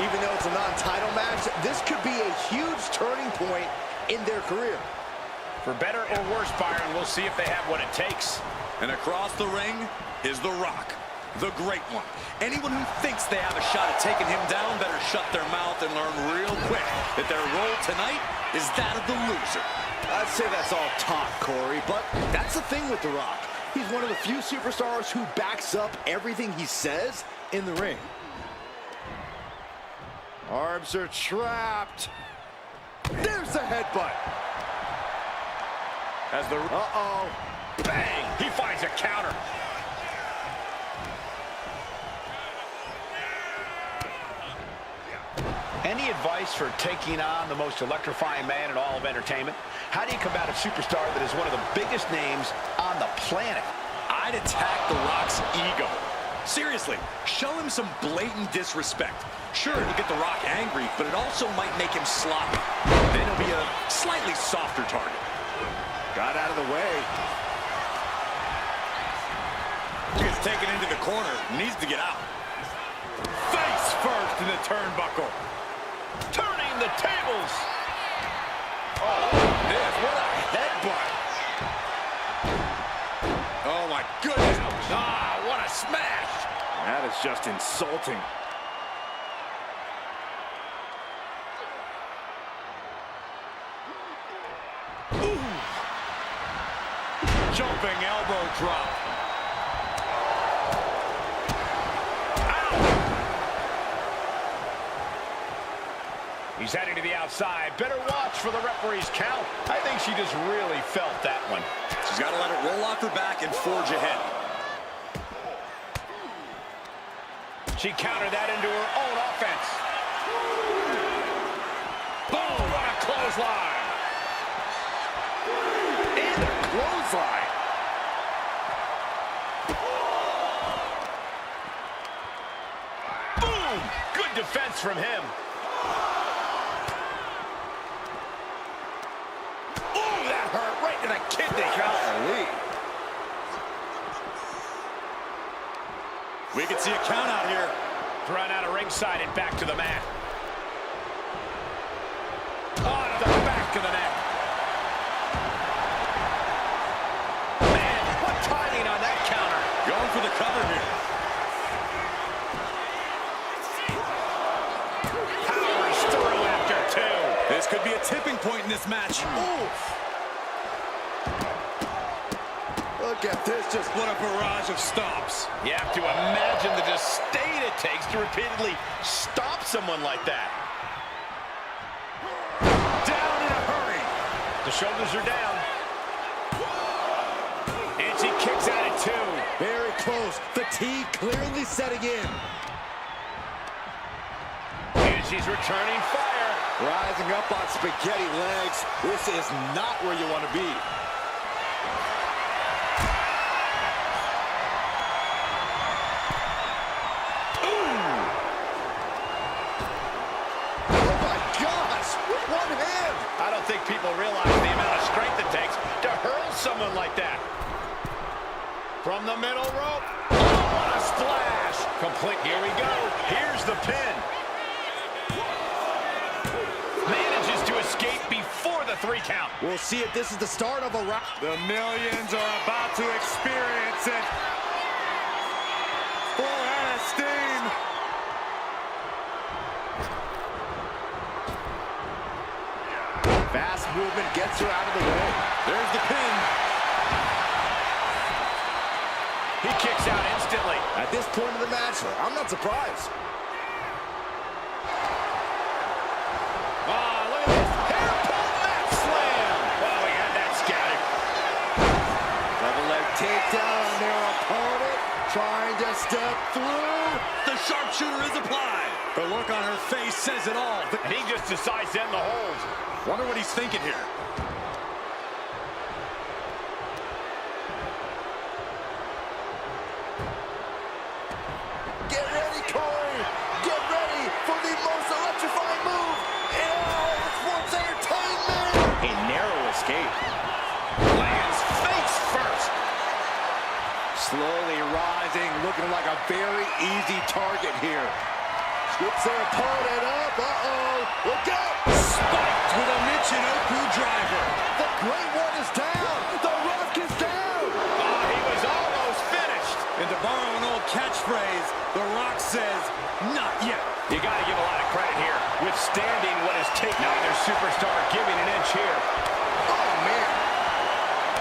Even though it's a non-title match, this could be a huge turning point in their career. For better or worse, Byron, we'll see if they have what it takes. And across the ring is The Rock, the Great One. Anyone who thinks they have a shot at taking him down better shut their mouth and learn real quick that their role tonight is that of the loser. I'd say that's all talk, Corey, but that's the thing with The Rock. He's one of the few superstars who backs up everything he says in the ring. Arms are trapped. There's the headbutt. As the... Bang! He finds a counter. Any advice for taking on the most electrifying man in all of entertainment? How do you combat a superstar that is one of the biggest names on the planet? I'd attack The Rock's ego. Seriously, show him some blatant disrespect. Sure, you get The Rock angry, but it also might make him sloppy. Then he'll be a slightly softer target. Got out of the way. Gets taken into the corner, needs to get out. Face first in the turnbuckle. Turning the tables. Oh, this, what a headbutt. Oh my goodness. Ah, what a smash. That is just insulting. Jumping elbow drop. Ow! He's heading to the outside. Better watch for the referee's count. I think she just really felt that one. She's got to let it roll off her back and forge ahead. She countered that into her own offense. Boom! What a clothesline! And a clothesline. Boom! Good defense from him. Oh, that hurt right to the kidney. Golly. We can see a count out here. Thrown out of ringside and back to the mat. On the back of the neck. Man, what timing on that counter. Going for the cover here. Powers through after two. This could be a tipping point in this match. Oof. Look at this, just What a barrage of stomps. You have to imagine the disdain it takes to repeatedly stop someone like that. Down in a hurry. The shoulders are down. And she kicks out at two. very close. Fatigue clearly setting in. And she's returning fire. Rising up on spaghetti legs. This is not where you want to be. I don't think people realize the amount of strength it takes to hurl someone like that. From the middle rope. Oh, what a splash. Complete. Here we go. Here's the pin. Manages to escape before the 3 count. We'll see if this is the start of a round. The millions are about to experience it. Full head of steam. Fast movement gets her out of the way. There's the pin. He kicks out instantly. At this point of the match, I'm not surprised. Oh, look at this. Hairpin mat slam. Oh, we had that scattered. Double leg takedown on their opponent. Trying to step through. The sharpshooter is applied. The look on her face says it all. And he just decides to end the hold. Wonder what he's thinking here. Get ready, Corey. Get ready for the most electrifying move in all of sports entertainment. A narrow escape. Lands face first. Slowly rising, looking like a very easy target here. Gets their opponent up. Uh-oh. Look out. Spiked with a Michinoku driver. The Great One is down. The Rock is down. Oh, he was almost finished. And to borrow an old catchphrase, The Rock says, not yet. You got to give a lot of credit here. Withstanding what is taken. Neither superstar giving an inch here. Oh, man.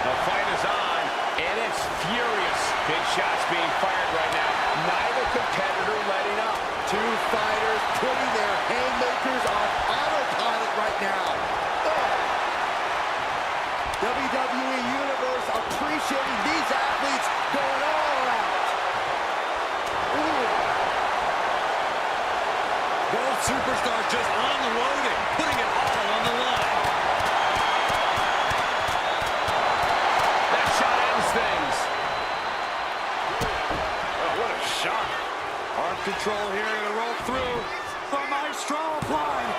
The fight is on, and it's furious. Big shots being fired right now. Neither competitor letting up. Two fighters putting their haymakers on autopilot right now. Oh. WWE Universe appreciating these athletes going all out. Ooh. Both superstars just unloading, putting it all on the line. That shot ends things. Oh, what a shot. Arm control here, gonna roll through. The Maestro applied.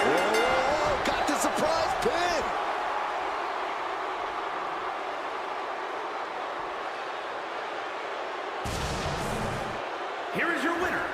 Whoa, got the surprise pin. Here is your winner.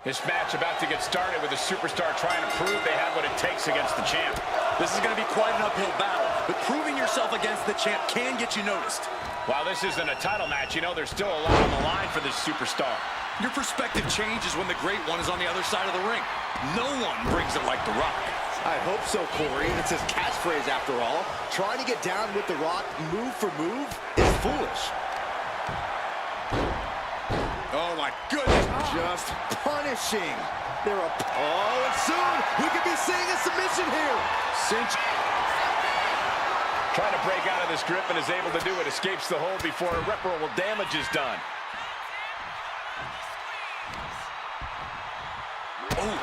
This match about to get started with a superstar trying to prove they have what it takes against the champ. This is going to be quite an uphill battle, but proving yourself against the champ can get you noticed. While this isn't a title match, you know there's still a lot on the line for this superstar. Your perspective changes when the Great One is on the other side of the ring. No one brings it like The Rock. I hope so, Corey. It's his catchphrase after all. Trying to get down with The Rock move for move is foolish. Oh my goodness. Just punishing. Oh, and soon we could be seeing a submission here. Cinch. Trying to break out of this grip and is able to do it. Escapes the hold before irreparable damage is done. Oh.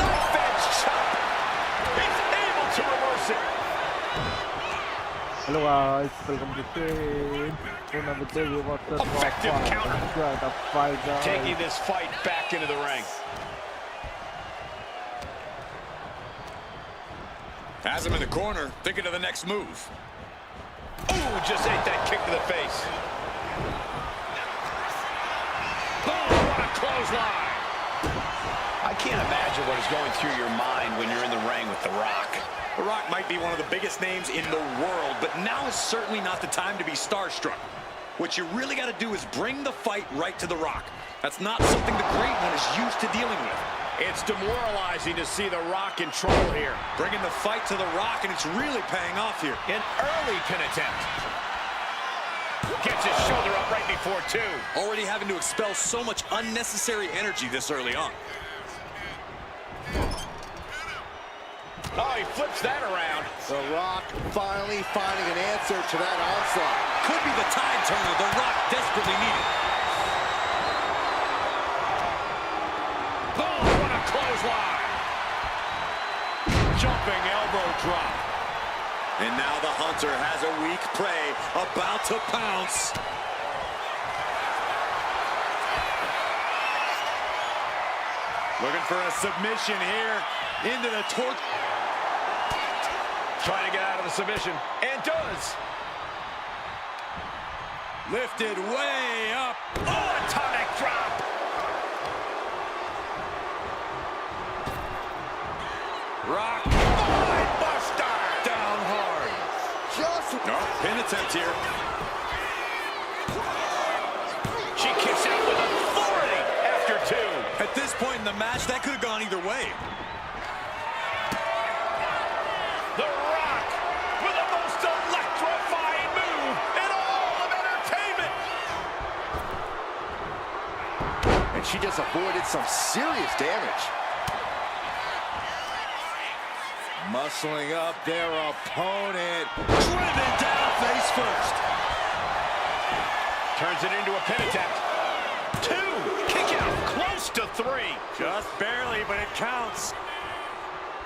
Knife edge chop. He's able to reverse it. Hello guys, welcome to Pranavi Devi. What's up? Effective counter. The fight, guys. Taking this fight back into the ring. Has him in the corner, thinking of the next move. Ooh, just ate that kick to the face. Boom, what a clothesline. I can't imagine what is going through your mind when you're in the ring with The Rock. The Rock might be one of the biggest names in the world, but now is certainly not the time to be starstruck. What you really got to do is bring the fight right to The Rock. That's not something the Great One is used to dealing with. It's demoralizing to see The Rock in trouble here. Bringing the fight to The Rock, and it's really paying off here. An early pin attempt. Gets his shoulder up right before two. Already having to expel so much unnecessary energy this early on. Oh, he flips that around. The Rock finally finding an answer to that onslaught. Could be the tide turner The Rock desperately needed. Boom, what a clothesline. Jumping elbow drop. And now the Hunter has a weak prey about to pounce. Looking for a submission here into the torch. Trying to get out of the submission, and does. Lifted way up. Oh, atomic drop. Rock. Eye buster. Down hard. Just Pin attempt here. She kicks out with authority after two. At this point in the match, that could have gone either way. The Rock with the most electrifying move in all of entertainment. and she just avoided some serious damage. Muscling up their opponent. Driven down face first. Turns it into a pin attempt. Two. Kick out. Close to three. Just barely, but it counts.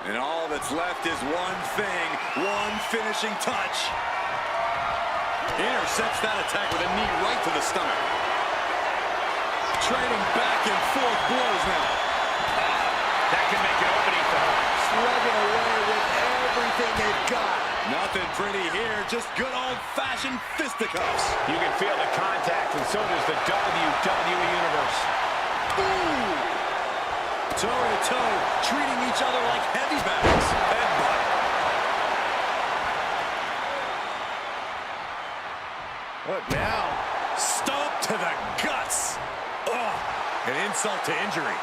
And all that's left is one thing, one finishing touch. Intercepts that attack with a knee right to the stomach. Trading back and forth blows now. That can make an opening for her. Slugging away with everything they've got. Nothing pretty here, just good old-fashioned fisticuffs. You can feel the contact, and so does the WWE Universe. Ooh! Toe-to-toe, treating each other like heavy bags. Headbutt. What now? Stomp to the guts. Ugh, an insult to injury.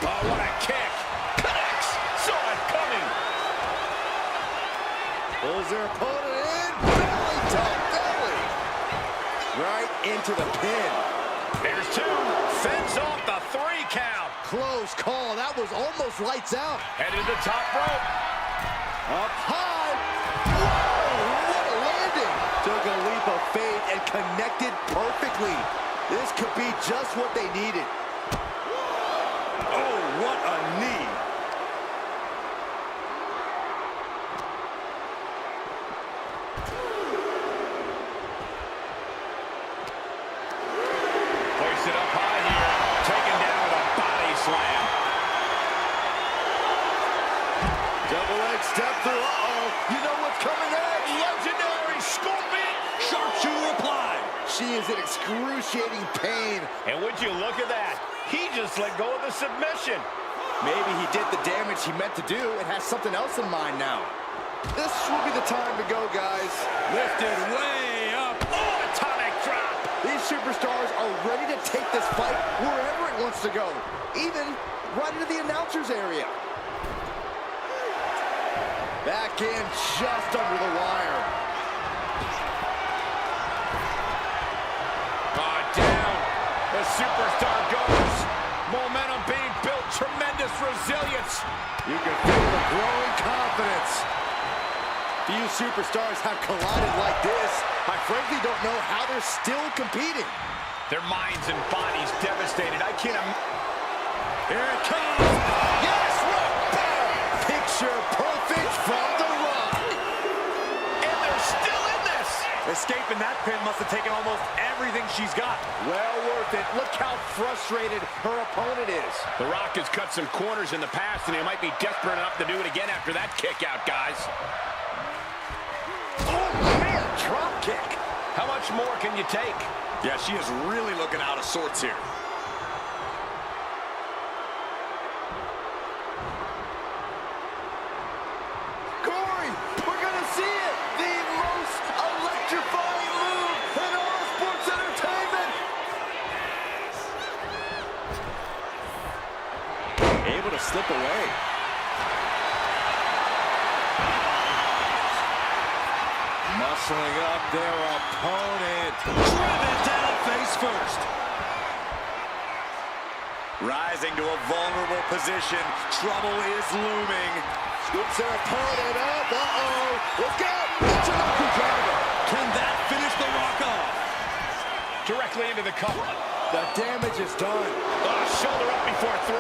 Oh, what a kick. Connects. Saw it coming. Pulls their opponent in. Belly to belly. Right into the pin. Here's two. Fends off the 3 count. Close call. That was almost lights out. Headed to the top rope. Up high. Whoa, what a landing. Took a leap of faith and connected perfectly. This could be just what they needed. Oh, what a knee. Hoist it up high here. Taken down with a body slam. Double leg step through. Uh-oh. You know what's coming next. Legendary Scorpion. Sharpshooter applied. She is in excruciating pain. And would you look at that? He just let go of the submission. Maybe he did the damage he meant to do and has something else in mind now. This will be the time to go, guys. Lifted way up. Oh, atomic drop. These superstars are ready to take this fight wherever it wants to go, even right into the announcer's area. Back in just under the wire. Down. The superstar goes. Momentum being built. Tremendous resilience. You can feel the growing confidence. Few superstars have collided like this. I frankly don't know how they're still competing. Their minds and bodies devastated. I can't Here it comes. Yes, rock bottom. Picture perfect from The Rock. And they're still in this. Escaping that pin must have taken almost everything she's got. Well worth it. Look how frustrated her opponent is. The Rock has cut some corners in the past, and he might be desperate enough to do it again after that kick out, guys. Oh, man, drop kick. How much more can you take? Yeah, she is really looking out of sorts here. Corey, we're going to see it. The most electrifying move in all sports entertainment. Able to slip away. Muscling up their opponent. Driven down face first. Rising to a vulnerable position. Trouble is looming. Scoops their opponent up. Uh-oh. Let's go. It's a knuckle driver. Can that finish the Rock off? Directly into the cover. The damage is done. Oh, shoulder up before 3.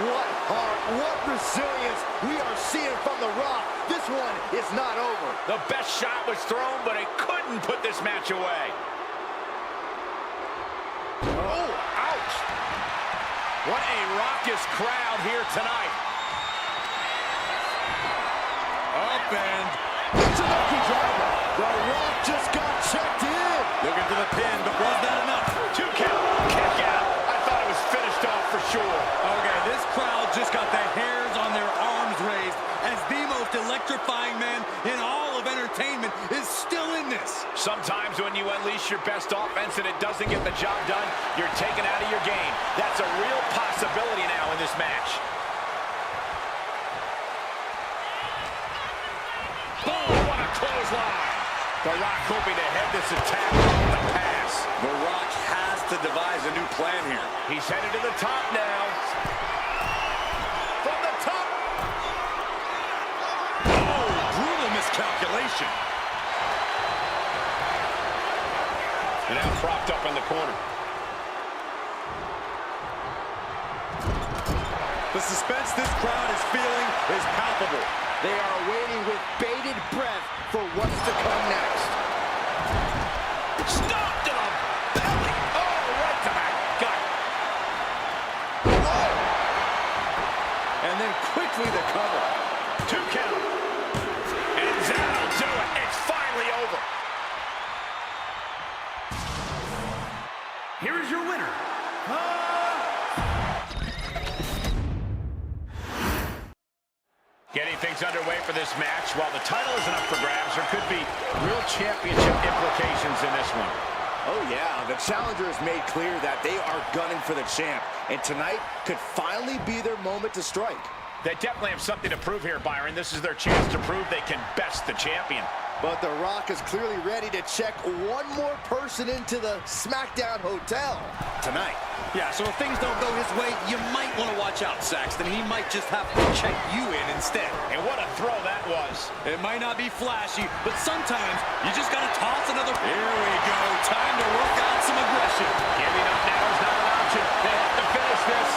What heart, what resilience we are seeing from The Rock. This one is not over. The best shot was thrown, but it couldn't put this match away. Oh, ouch. What a raucous crowd here tonight. Up and It's a knuckle driver. The Rock just got checked in. looking for the pin, but was that enough? 2 count. Kick out. I thought it was finished off for sure. Okay, this crowd just got the hairs on their arms raised as the most electrifying man in all of entertainment is still in this. Sometimes when you unleash your best offense and it doesn't get the job done, you're taken out of your game. That's a real possibility now in this match. Boom, what a clothesline. The Rock hoping to head this attack on the pass. The Rock has to devise a new plan here. He's headed to the top now. From the top. Oh, brutal miscalculation. And now propped up in the corner. The suspense this crowd is feeling is palpable. They are waiting with bated breath for what's to come next. Stop to the belly. Oh, right to the gut. And then quickly the things underway for this match. While the title isn't up for grabs, there could be real championship implications in this one. Oh, yeah. The challenger has made clear that they are gunning for the champ. And tonight could finally be their moment to strike. They definitely have something to prove here, Byron. This is their chance to prove they can best the champion. But The Rock is clearly ready to check one more person into the SmackDown hotel tonight. Yeah, so if things don't go his way, you might want to watch out, Saxton. He might just have to check you in instead. And what a throw that was. It might not be flashy, but sometimes you just got to toss another. Here we go. Time to work out some aggression. Giving up now is not an option. They have to finish this.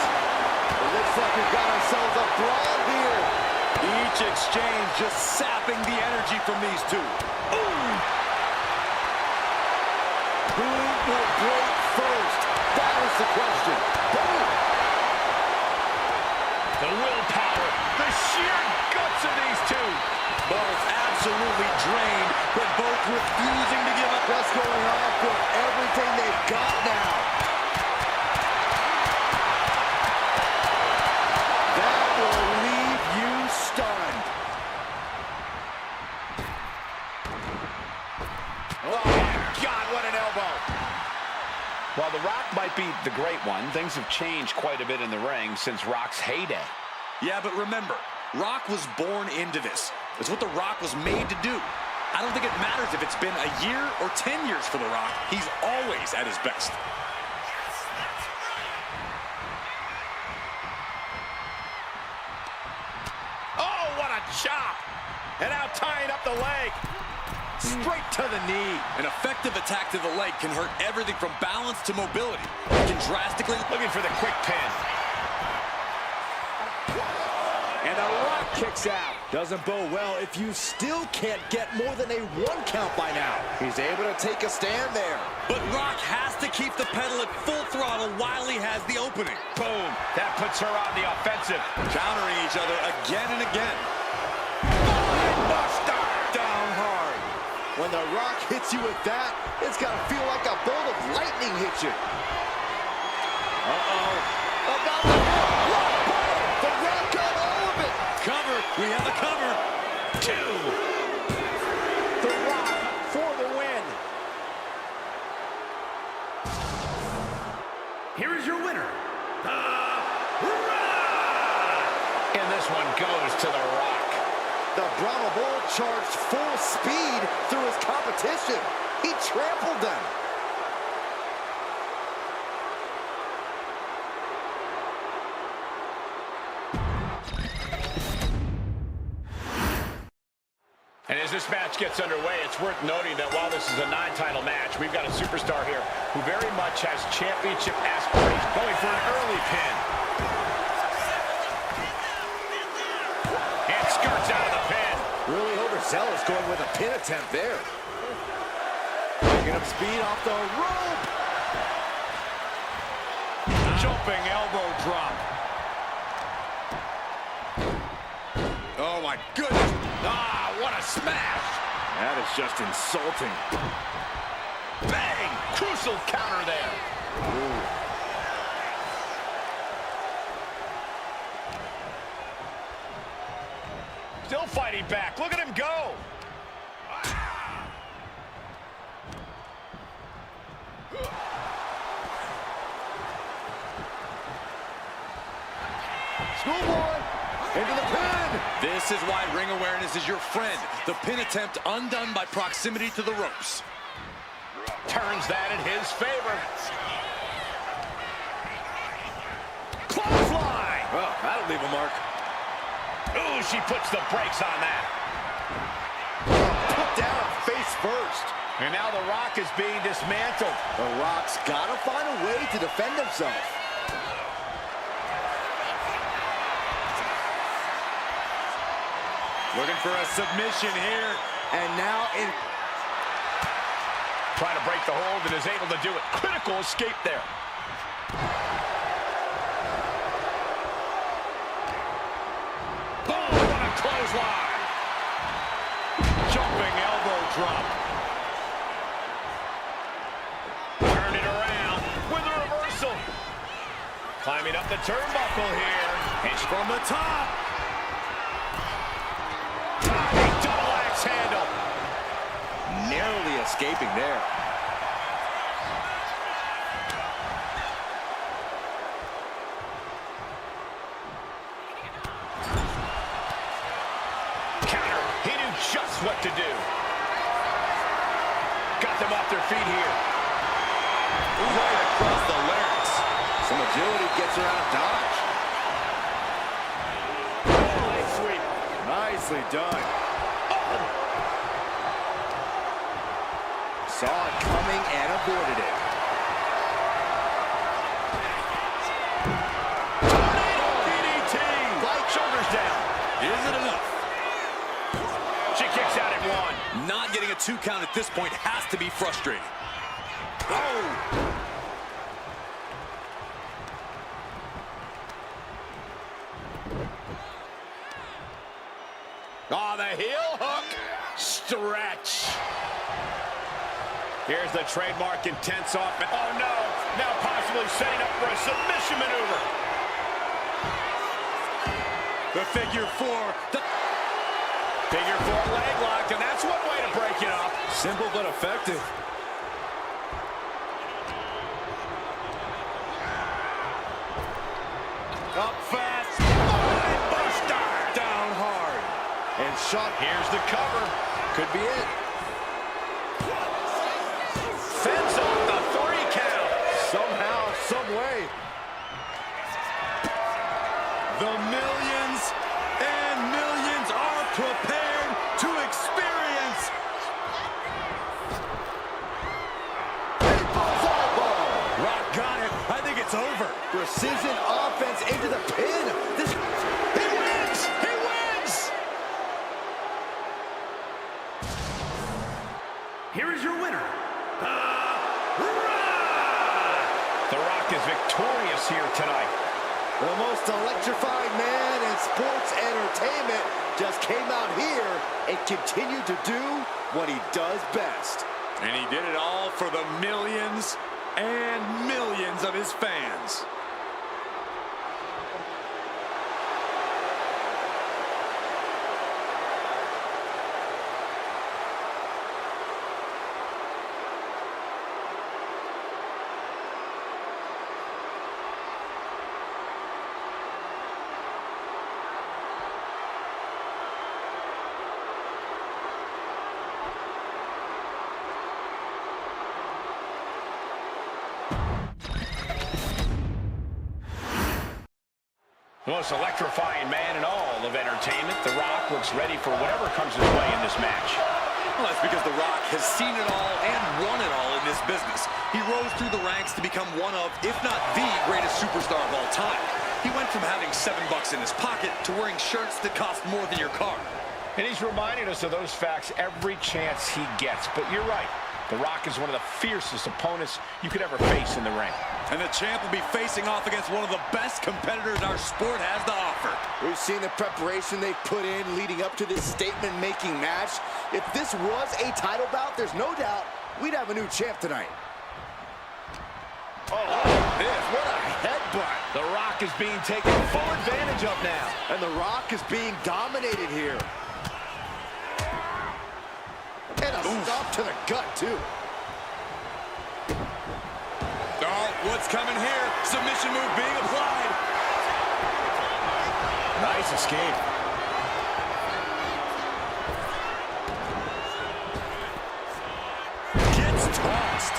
It looks like we've got ourselves a brawl here. Each exchange just sapping the energy from these two. Ooh. Who will break first? That is the question. Boom. The willpower, the sheer guts of these two. Both absolutely drained, but both refusing to give up. Just going off with everything they've got now. That will leave you stunned. Oh, my God, what an elbow. While The Rock might be the great one, things have changed quite a bit in the ring since Rock's heyday. Yeah, but remember, Rock was born into this. It's what The Rock was made to do. I don't think it matters if it's been a year or 10 years for The Rock. He's always at his best. Oh, what a chop. And now tying up the leg. Straight to the knee. An effective attack to the leg can hurt everything from balance to mobility. It can drastically... Looking for the quick pin. And The Rock kicks out. Doesn't bode well if you still can't get more than a 1 count by now. He's able to take a stand there. But Rock has to keep the pedal at full throttle while he has the opening. Boom. That puts her on the offensive. Countering each other again and again. Buster. Down hard. When The Rock hits you with that, it's got to feel like a bolt of lightning hit you. Uh-oh. About to hit. The Rock got all of it. Cover. We have a cover. 2. The Rock for the win. Here is your winner, The Rock. And this one goes to The Rock. The Brahma Bull charged full speed through his competition. He trampled them. And as this match gets underway, it's worth noting that while this is a non-title match, we've got a superstar here who very much has championship aspirations, going for an early pin. And skirts out of the pin. Really overzealous going with a pin attempt there. Picking up speed off the rope. Jumping elbow drop. Oh, my goodness. Ah, what a smash. That is just insulting. Bang! Crucial counter there. Ooh. Still fighting back. Look at him go. Schoolboy into the pin. This is why ring awareness is your friend. The pin attempt undone by proximity to the ropes. Turns that in his favor. Clothesline. Well, that'll leave a mark. Ooh, she puts the brakes on that. Put down face first. And now The Rock is being dismantled. The Rock's got to find a way to defend himself. Looking for a submission here. And now in... Trying to break the hold and is able to do it. Critical escape there. Boom! What a clothesline. Jumping elbow drop. Turn it around with a reversal. Climbing up the turnbuckle here. And from the top. escaping there. Counter. He knew just what to do. Got them off their feet here. Right across the larynx. Some agility gets her out of dodge. Leg sweep. Nicely done. Saw it coming and avoided it. DDT. Right shoulders down. Is it enough? She kicks out at one. Not getting a 2 count at this point has to be frustrating. Oh, the heel hook. Stretch. Here's the trademark intense offense. Oh, no. Now possibly setting up for a submission maneuver. The figure 4. Figure 4 leg lock, and that's one way to break it up. Simple but effective. Up fast. Oh, buster. Down hard. And shot. Here's the cover. Could be it. Fends off the 3 count. Somehow, some way. The millions and millions are prepared to experience. Rock got it. I think it's over. Precision offense into the pin. He wins! He wins! Here is your winner, The Rock is victorious here tonight. The most electrifying man in sports entertainment just came out here and continued to do what he does best. And he did it all for the millions and millions of his fans. The most electrifying man in all of entertainment. The Rock looks ready for whatever comes his way in this match. Well, that's because The Rock has seen it all and won it all in this business. He rose through the ranks to become one of, if not the greatest superstar of all time. He went from having $7 in his pocket to wearing shirts that cost more than your car. And he's reminding us of those facts every chance he gets. But you're right. The Rock is one of the fiercest opponents you could ever face in the ring. And the champ will be facing off against one of the best competitors our sport has to offer. We've seen the preparation they put in leading up to this statement-making match. If this was a title bout, there's no doubt we'd have a new champ tonight. Oh, what a headbutt. The Rock is being taken full advantage of now. And The Rock is being dominated here. And a stop to the gut, too. Oh, what's coming here? Submission move being applied. Nice escape. Gets tossed.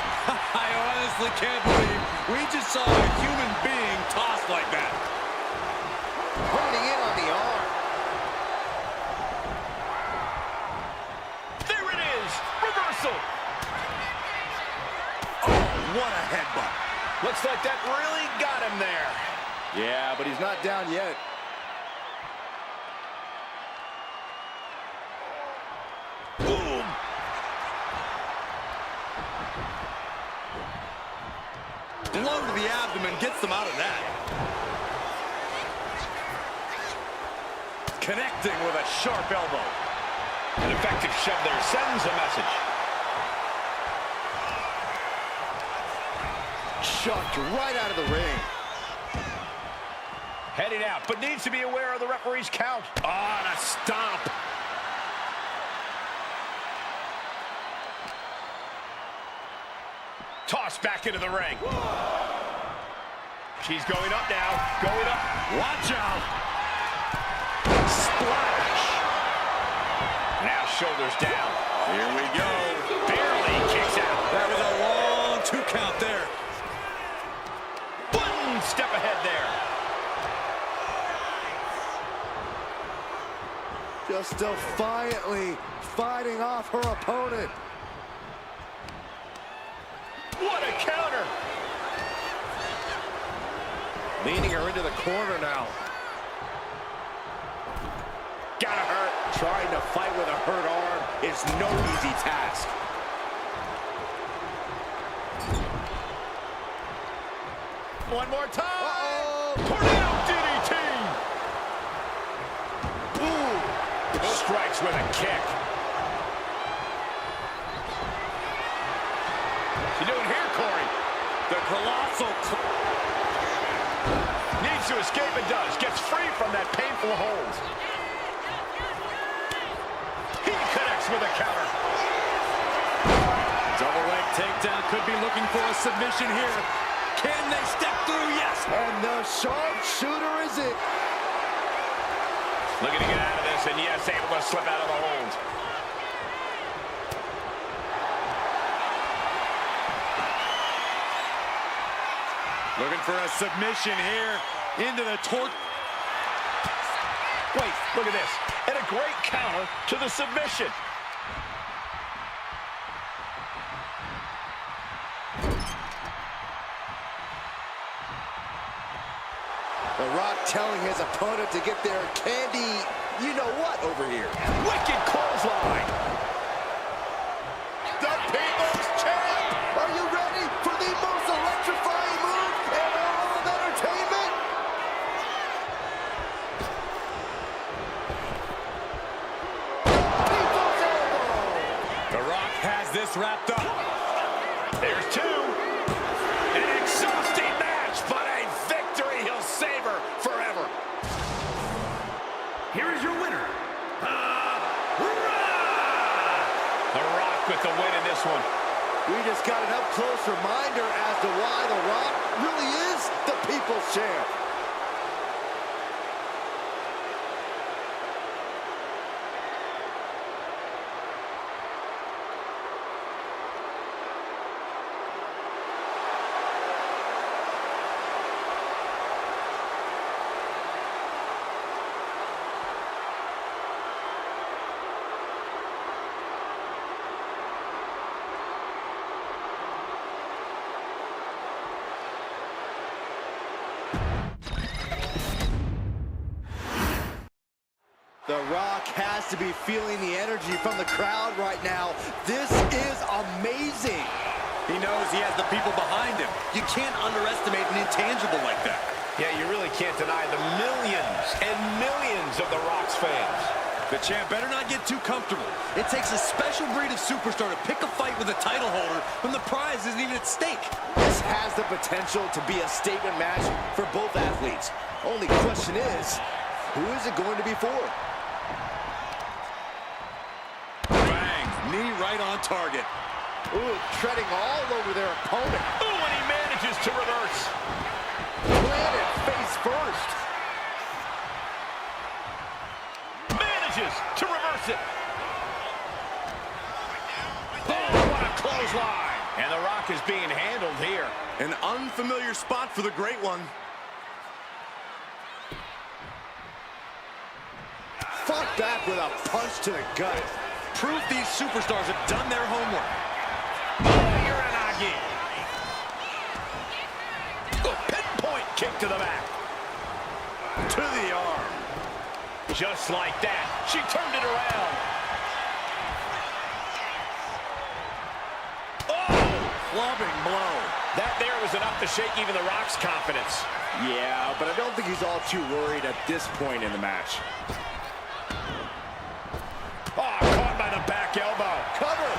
I honestly can't believe we just saw a human being tossed like that. Holding in on the arm. There it is. Reversal. What a headbutt. Looks like that really got him there. Yeah, but he's not down yet. Boom. Blow to the abdomen gets them out of that. Connecting with a sharp elbow. An effective shove there sends a message. Chucked right out of the ring. Heading out, but needs to be aware of the referee's count. On a stomp. Tossed back into the ring. She's going up now. Going up. Watch out. Splash. Now shoulders down. Here we go. Barely kicks out. That was a long 2 count there. One step ahead there. Just defiantly fighting off her opponent. What a counter. Leaning her into the corner now. Gotta hurt. Trying to fight with a hurt arm is no easy task. One more time. Uh-oh. Tornado DDT. Ooh. Strikes with a kick. What's he doing here, Corey? The colossal... Needs to escape and does. Gets free from that painful hold. He connects with a counter. Double leg takedown, could be looking for a submission here. Can they step through? Yes. And the sharpshooter is it. Looking to get out of this, and yes, able to slip out of the hold. Looking for a submission here into the torque. Wait, look at this. And a great counter to the submission. The Rock telling his opponent to get their candy, you know what, over here. Wicked clothesline. The People's Champ! Are you ready for the most electrifying move in all of entertainment? The People's Elbow! The Rock has this wrapped up. There's two. An exhausting match, but a victory he'll savor forever. Here is your winner, The Rock with the win in this one. We just got an up-close reminder as to why The Rock really is the People's Champ. The Rock has to be feeling the energy from the crowd right now. This is amazing. He knows he has the people behind him. You can't underestimate an intangible like that. Yeah, you really can't deny the millions and millions of The Rock's fans. The champ better not get too comfortable. It takes a special breed of superstar to pick a fight with a title holder when the prize isn't even at stake. This has the potential to be a statement match for both athletes. Only question is, who is it going to be for? Bang! Knee right on target. Ooh, treading all over their opponent. Ooh, and he manages to reverse. Planted face first. Manages to reverse it. Oh, what a clothesline. And The Rock is being handled here. An unfamiliar spot for the great one. Fought back with a punch to the gut. Proof these superstars have done their homework. Uranagi. A pinpoint kick to the back. To the arm. Just like that, she turned it around. Oh! Clubbing blow. That there was enough to shake even The Rock's confidence. Yeah, but I don't think he's all too worried at this point in the match. Oh, caught by the back elbow. Cover!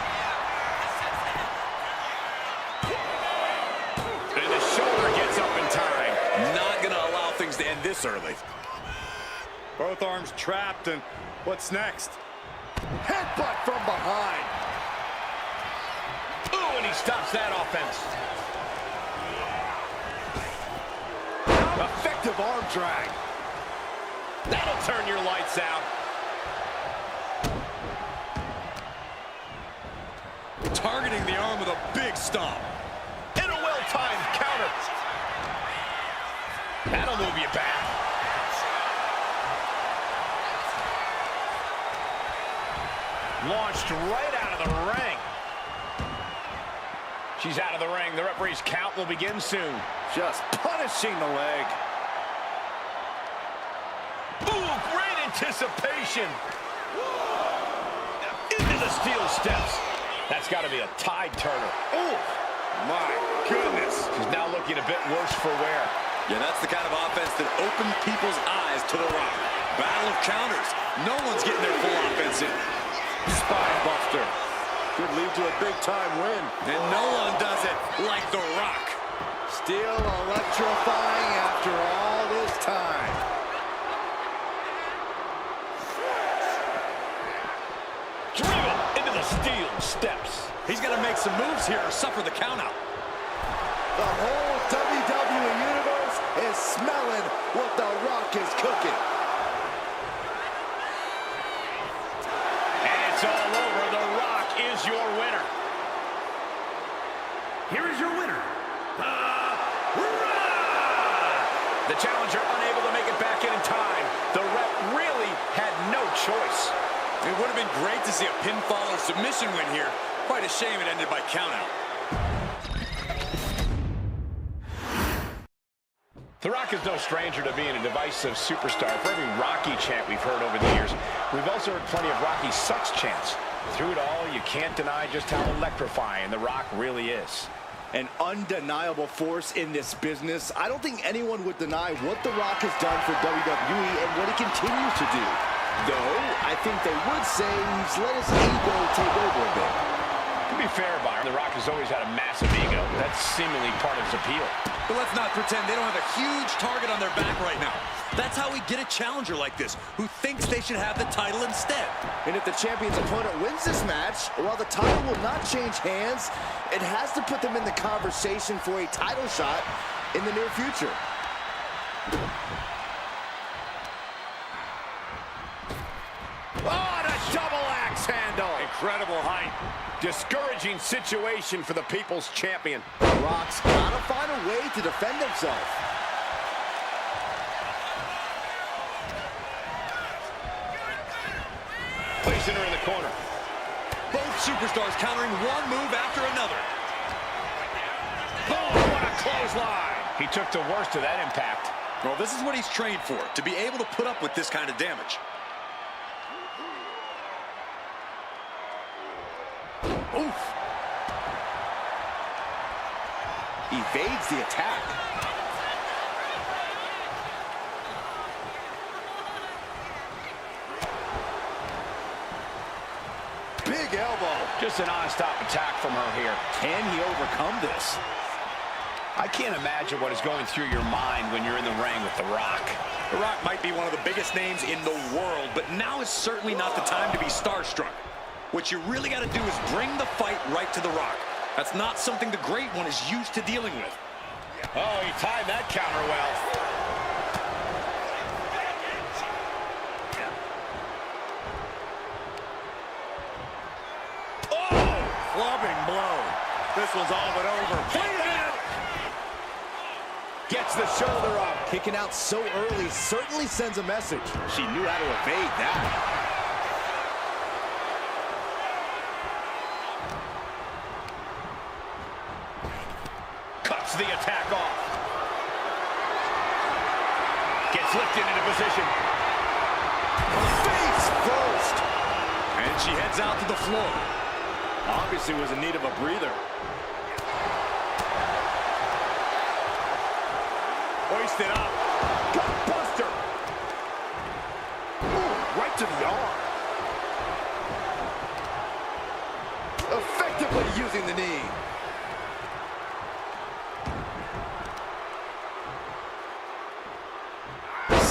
And the shoulder gets up in time. Not gonna allow things to end this early. Both arms trapped, and what's next? Headbutt from behind. Ooh, and he stops that offense. Effective arm drag. That'll turn your lights out. Targeting the arm with a big stomp. And a well-timed counter. That'll move you back. Launched right out of the ring. She's out of the ring. The referee's count will begin soon. Just punishing the leg. Ooh, great anticipation. Into the steel steps. That's got to be a tide turner. Oh, my goodness. She's now looking a bit worse for wear. Yeah, that's the kind of offense that opened people's eyes to the Rock. Battle of counters. No one's getting their full offense in. Spine buster. Could lead to a big-time win. And no one does it like The Rock. Still electrifying after all this time. Driven into the steel steps. He's going to make some moves here or suffer the countout. The whole WWE Universe is smelling what The Rock is cooking. And it's all over. The Rock is your winner. Here is your winner, The challenger unable to make it back in time. The ref really had no choice. It would have been great to see a pinfall or submission win here. Quite a shame it ended by countout. The Rock is no stranger to being a divisive superstar. For every Rocky chant we've heard over the years, we've also heard plenty of Rocky sucks chants. Through it all, you can't deny just how electrifying The Rock really is. An undeniable force in this business. I don't think anyone would deny what The Rock has done for WWE and what he continues to do. Though, I think they would say he's let his ego take over a bit. To be fair, Byron, The Rock has always had a massive ego. That's seemingly part of his appeal. But let's not pretend they don't have a huge target on their back right now. That's how we get a challenger like this, who thinks they should have the title instead. And if the champion's opponent wins this match, while the title will not change hands, it has to put them in the conversation for a title shot in the near future. Oh, the double axe handle. Incredible height. Discouraging situation for the People's Champion. Rock's gotta find a way to defend himself. Placing her in the corner. Both superstars countering one move after another. Oh, what a clothesline. He took the worst of that impact. Well, this is what he's trained for, to be able to put up with this kind of damage. Oof. Evades the attack. Big elbow. Just an on-stop attack from her here. Can he overcome this? I can't imagine what is going through your mind when you're in the ring with The Rock. The Rock might be one of the biggest names in the world, but now is certainly not the time to be starstruck. What you really got to do is bring the fight right to The Rock. That's not something the Great One is used to dealing with. Oh, he timed that counter well. Oh, clubbing blow. This one's all but over. Gets the shoulder up. Kicking out so early certainly sends a message. She knew how to evade that. The attack off. Gets lifted into position. Face first. And she heads out to the floor. Obviously was in need of a breather. Hoisted up. Gut buster. Ooh, right to the arm. Effectively using the knee.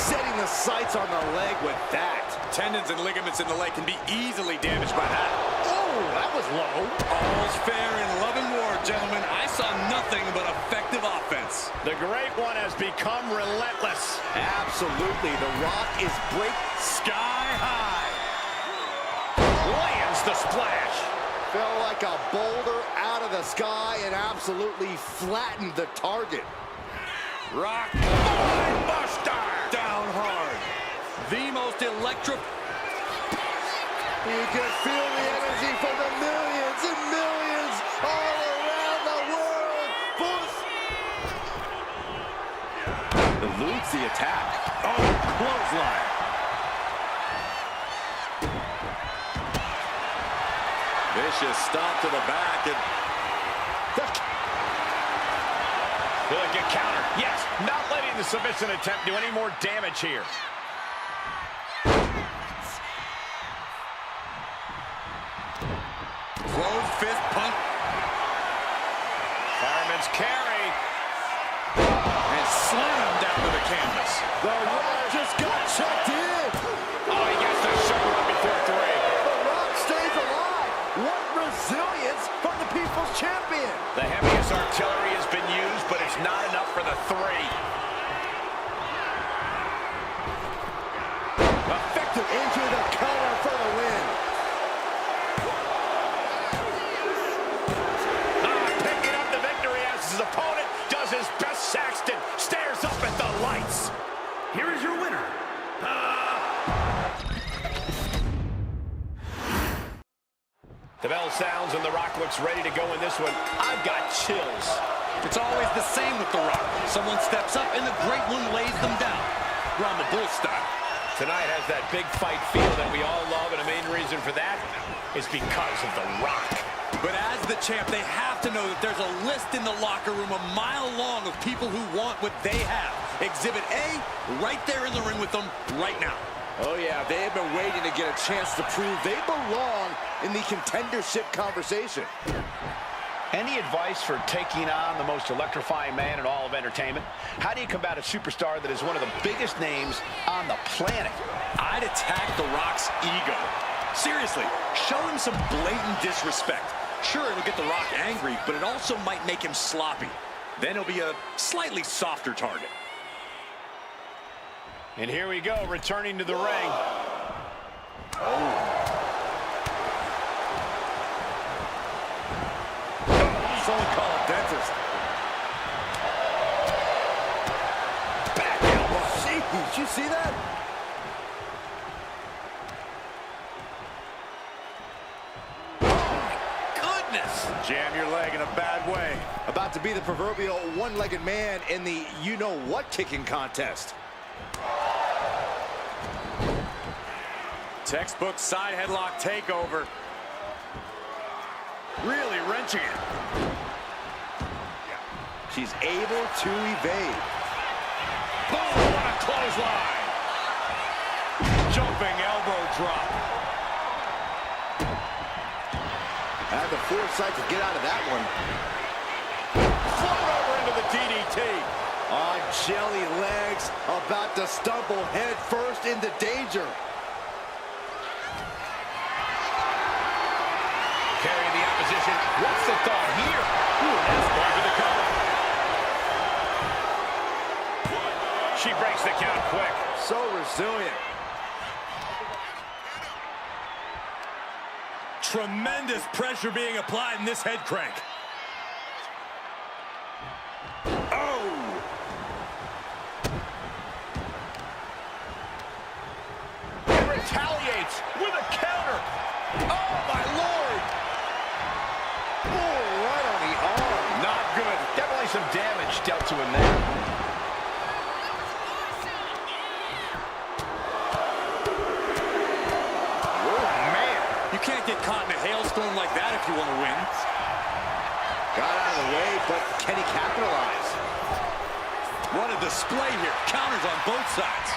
Setting the sights on the leg with that. Tendons and ligaments in the leg can be easily damaged by that. Oh, that was was low. All's fair in love and war, gentlemen. I saw nothing but effective offense. The Great One has become relentless. Absolutely. The Rock is Sky high. Lands the splash. fell like a boulder out of the sky and absolutely flattened the target. Rock. Buster. Down hard. The most electric. You can feel the energy from the millions and millions all around the world. Eludes the attack. Oh, clothesline. Vicious stomp to the back. And Will it get countered? Yes, not letting the submission attempt do any more damage here. Closed fist punch. Fireman's carry. And slam down to the canvas. The Rock just got checked in. Oh, he gets the shoulder up before three. The Rock stays alive. What resilience from the People's Champion. The heaviest artillery has been used, but it's not enough for the three. Effective into the cover for the win. Picking up the victory as his opponent does his best. Saxton stares up at the lights. Here is your winner. The bell sounds and The Rock looks ready to go in this one. I've got chills. It's always the same with The Rock. Someone steps up and the Great One lays them down. Brahma Bull style. Tonight has that big fight feel that we all love, and the main reason for that is because of The Rock. But as the champ, they have to know that there's a list in the locker room a mile long of people who want what they have. Exhibit A, right there in the ring with them right now. Oh yeah, they have been waiting to get a chance to prove they belong in the contendership conversation. Any advice for taking on the most electrifying man in all of entertainment? How do you combat a superstar that is one of the biggest names on the planet? I'd attack The Rock's ego. Seriously, show him some blatant disrespect. Sure, it'll get The Rock angry, but it also might make him sloppy. Then he'll be a slightly softer target. And here we go, returning to the ring. Someone call a dentist. Back elbow. Jeez, did you see that? Goodness! Jam your leg in a bad way. About to be the proverbial one-legged man in the you-know-what kicking contest. Textbook side headlock takeover. Really wrenching it. She's able to evade. Boom, what a clothesline. Jumping elbow drop. Had the foresight to get out of that one. Float over into the DDT. On jelly legs, about to stumble head first into danger. Carrying the opposition. What's the thought here? Ooh, that's going for the cover. She breaks the count quick. So resilient. Tremendous pressure being applied in this head crank. Oh! He retaliates with a counter. Oh, my Lord. Oh, right on the arm. Not good. Definitely some damage dealt to him there. You can't get caught in a hailstorm like that if you want to win. Got out of the way, but can he capitalize? What a display here. Counters on both sides.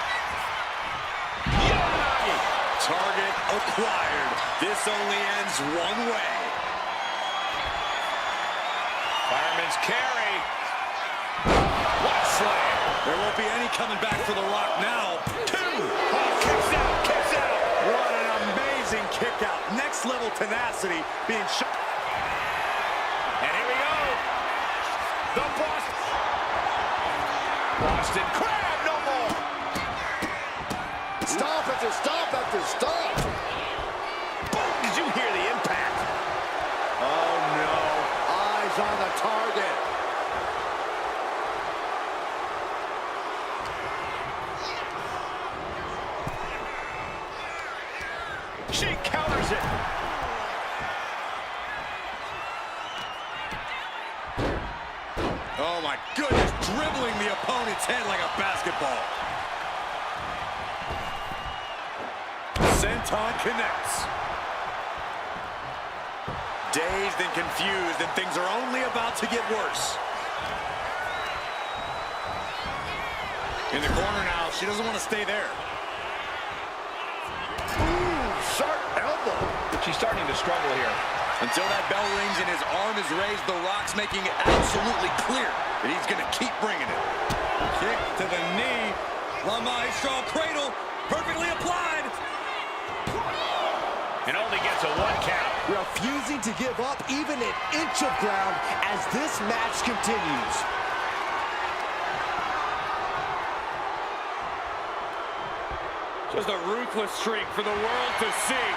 Target acquired. This only ends one way. Fireman's carry. What a slam. There won't be any coming back for The Rock now. Two. Oh, kicks out, kicks out. What an amazing kick knockout. Next level tenacity being shot. And here we go. The Boston Crab, no more. Stop after stop after stop. Boom, did you hear the impact? Oh no, eyes on the target. She counters it. Oh my goodness, dribbling the opponent's head like a basketball. Senton connects. Dazed and confused, and things are only about to get worse. In the corner now, she doesn't want to stay there. Ooh, sharp elbow. She's starting to struggle here. Until that bell rings and his arm is raised, The Rock's making it absolutely clear that he's going to keep bringing it. Kick to the knee. La Maestro cradle, perfectly applied. And only gets a 1 count. Refusing to give up even an inch of ground as this match continues. Just a ruthless streak for the world to see.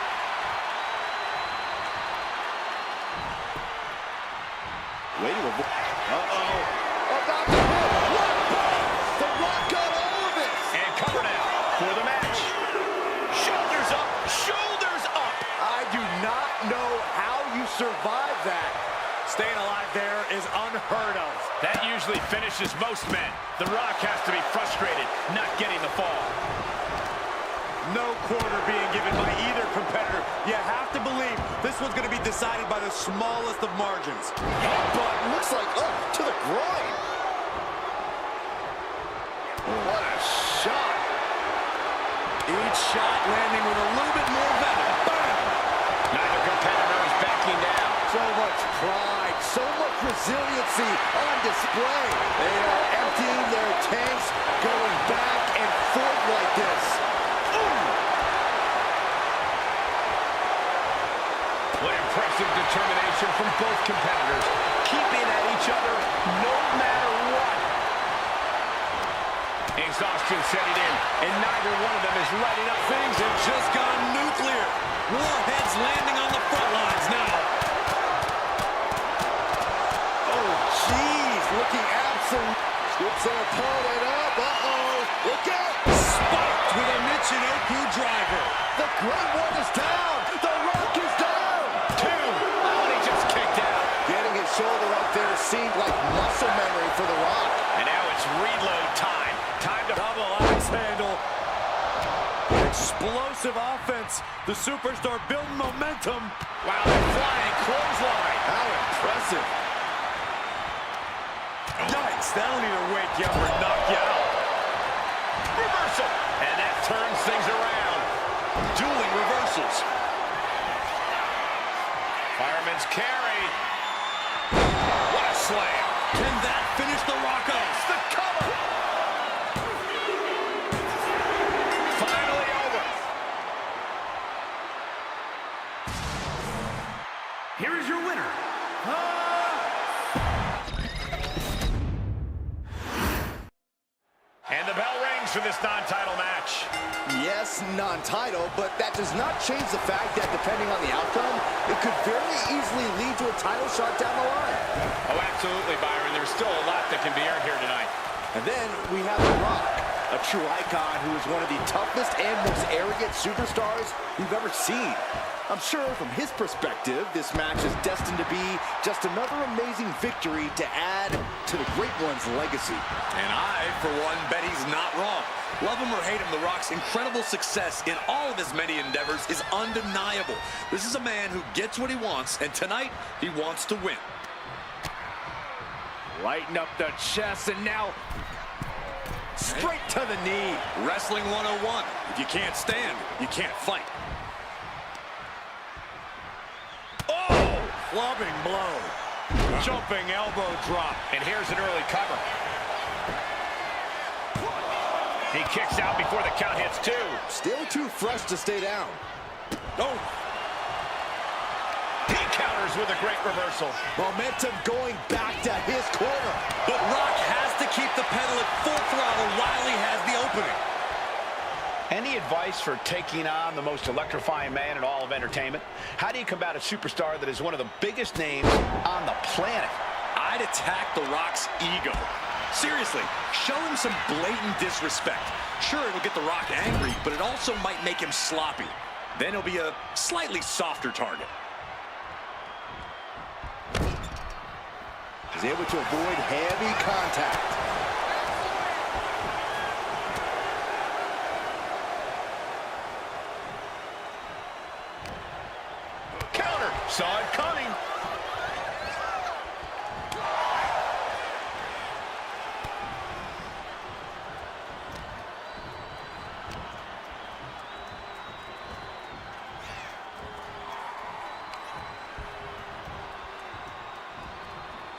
Wait, uh-oh. About to hit. What? The Rock got all of it. And cover now for the match. Shoulders up, shoulders up. I do not know how you survive that. Staying alive there is unheard of. That usually finishes most men. The Rock has to be frustrated, not getting the fall. No quarter being given by either competitor. You have to believe this one's going to be decided by the smallest of margins. But looks like up to the groin. What a shot. Each shot landing with a little bit more venom. Bam! Neither competitor is backing down. So much pride, so much resiliency on display. They are emptying their tanks, going back and forth like this. What impressive determination from both competitors, keeping at each other no matter what. Exhaustion setting in, and neither one of them is letting up. Things have just gone nuclear. Warheads landing on the front lines now. Oh, jeez, looking absolute. Scoops their opponent up. Uh-oh. Look out. Spiked with a Michinoku driver. The Great One is down. The Rock is down. Oh, he just kicked out. Getting his shoulder up there seemed like muscle memory for The Rock. And now it's reload time. Time to Double axe handle. Explosive offense. The superstar building momentum. Wow, they're flying clothesline. How impressive. Yikes, that'll either wake you up or knock you out. Reversal. And that turns things around. Dueling reversals. Fireman's carry. What a slam. Can that finish the Rocco? The cover. Finally over. Here is your winner. And the bell rings for this non-title match. Yes, non-title, but that does not change the fact that depending on the outcome, it could very easily lead to a title shot down the line. Oh, absolutely, Byron. There's still a lot that can be earned here tonight. And then we have The Rock, a true icon who is one of the toughest and most arrogant superstars we've ever seen. I'm sure from his perspective, this match is destined to be just another amazing victory to add to the Great One's legacy. And I, for one, bet he's not wrong. Love him or hate him, The Rock's incredible success in all of his many endeavors is undeniable. This is a man who gets what he wants, and tonight, he wants to win. Lighten up the chest, and now straight to the knee. Wrestling 101. If you can't stand, you can't fight. Oh! Clubbing blow. Jumping elbow drop. And here's an early cover. He kicks out before the count hits 2. Still too fresh to stay down. Oh! counters with a great reversal. Momentum going back to his corner. But Rock has to keep the pedal at full throttle while he has the opening. Any advice for taking on the most electrifying man in all of entertainment? How do you combat a superstar that is one of the biggest names on the planet? I'd attack The Rock's ego. Seriously, show him some blatant disrespect. Sure, it'll get The Rock angry, but it also might make him sloppy. Then he'll be a slightly softer target. He's able to avoid heavy contact. Counter. Saw it coming.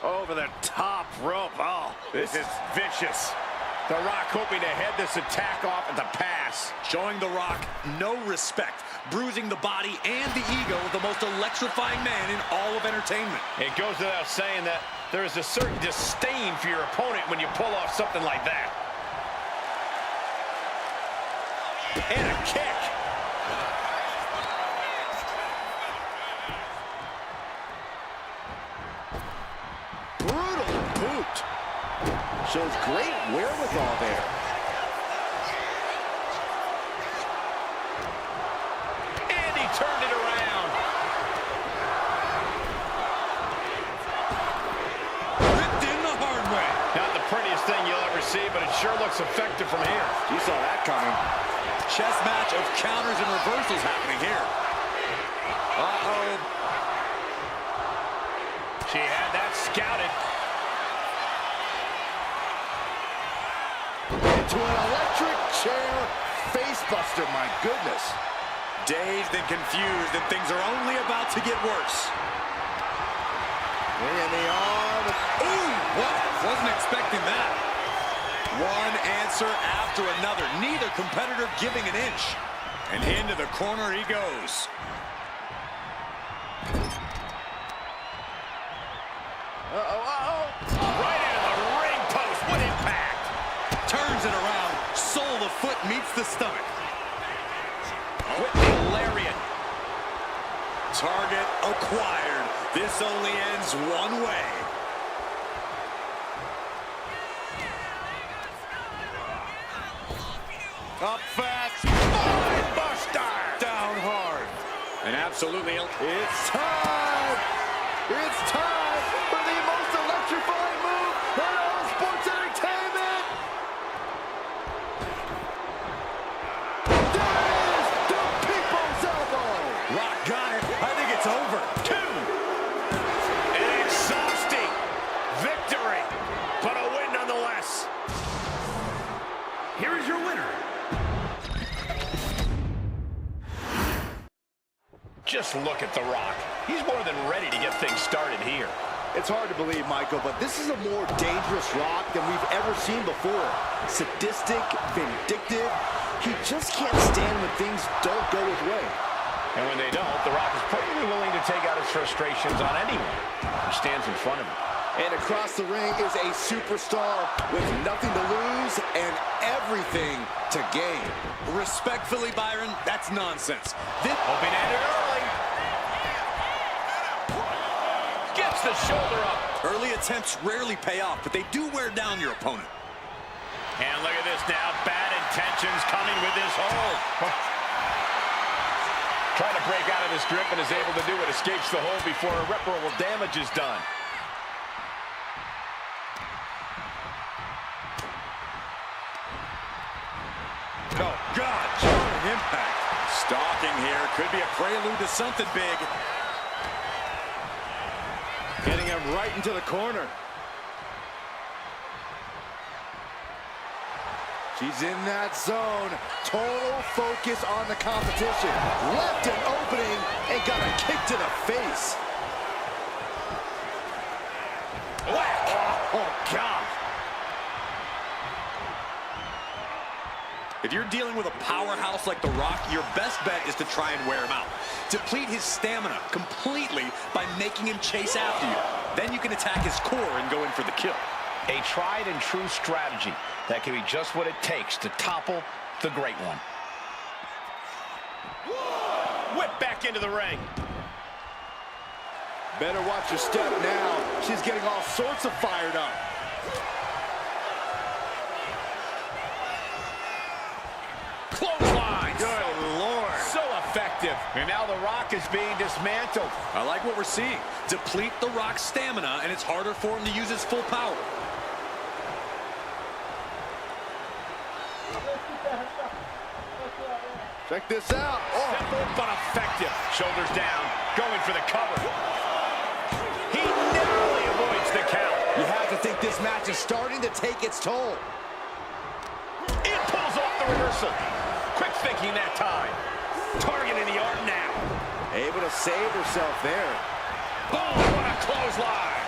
Over the top rope. Oh, this is vicious. The Rock hoping to head this attack off at the pass. Showing The Rock no respect, bruising the body and the ego of the most electrifying man in all of entertainment. It goes without saying that there is a certain disdain for your opponent when you pull off something like that. And a kick. Brutal boot. Shows great wherewithal there. And he turned it around. Ripped in the hard way. Not the prettiest thing you'll ever see, but it sure looks effective from here. You saw that coming. Chess match of counters and reversals happening here. Uh-oh. She had that scouted. Into an electric chair facebuster, my goodness. Dazed and confused, and things are only about to get worse. In the arm. Ooh, what? Wasn't expecting that. One answer after another. Neither competitor giving an inch. And into the corner he goes. Right into the ring post. What impact. Turns it around. Sole of the foot meets the stomach. With the lariat. Target acquired. This only ends one way. Up fast. Spine buster. Down hard. And absolutely. It's time. It's time for the most electrifying move in all sports entertainment. There's the people's elbow. Rock got it. I think it's over. Two. An exhausting victory, but a win nonetheless. Here is your winner. Just look at The Rock. He's more than ready to get things started here. It's hard to believe, Michael, but this is a more dangerous Rock than we've ever seen before. Sadistic, vindictive. He just can't stand when things don't go his way. And when they don't, The Rock is perfectly willing to take out his frustrations on anyone who stands in front of him. And across the ring is a superstar with nothing to lose and everything to gain. Respectfully, Byron, that's nonsense. Hoping to end it early. Gets the shoulder up. Early attempts rarely pay off, but they do wear down your opponent. And look at this now. Bad intentions coming with this hold. Trying to break out of this grip and is able to do it. Escapes the hold before irreparable damage is done. Oh, God, jarring impact. Stalking here. Could be a prelude to something big. Getting him right into the corner. She's in that zone. Total focus on the competition. Left an opening and got a kick to the face. Whack! Oh, God. If you're dealing with a powerhouse like The Rock, your best bet is to try and wear him out. Deplete his stamina completely by making him chase after you. Then you can attack his core and go in for the kill. A tried and true strategy that can be just what it takes to topple the great one. Whip back into the ring. Better watch your step now. She's getting all sorts of fired up. Clothesline. Good Lord. So effective. And now The Rock is being dismantled. I like what we're seeing. Deplete The Rock's stamina, and it's harder for him to use his full power. Check this out. Simple but effective. Shoulders down. Going for the cover. He narrowly avoids the count. You have to think this match is starting to take its toll. It pulls off the reversal. Quick thinking that time. Targeting the arm now. Able to save herself there. Oh, what a clothesline.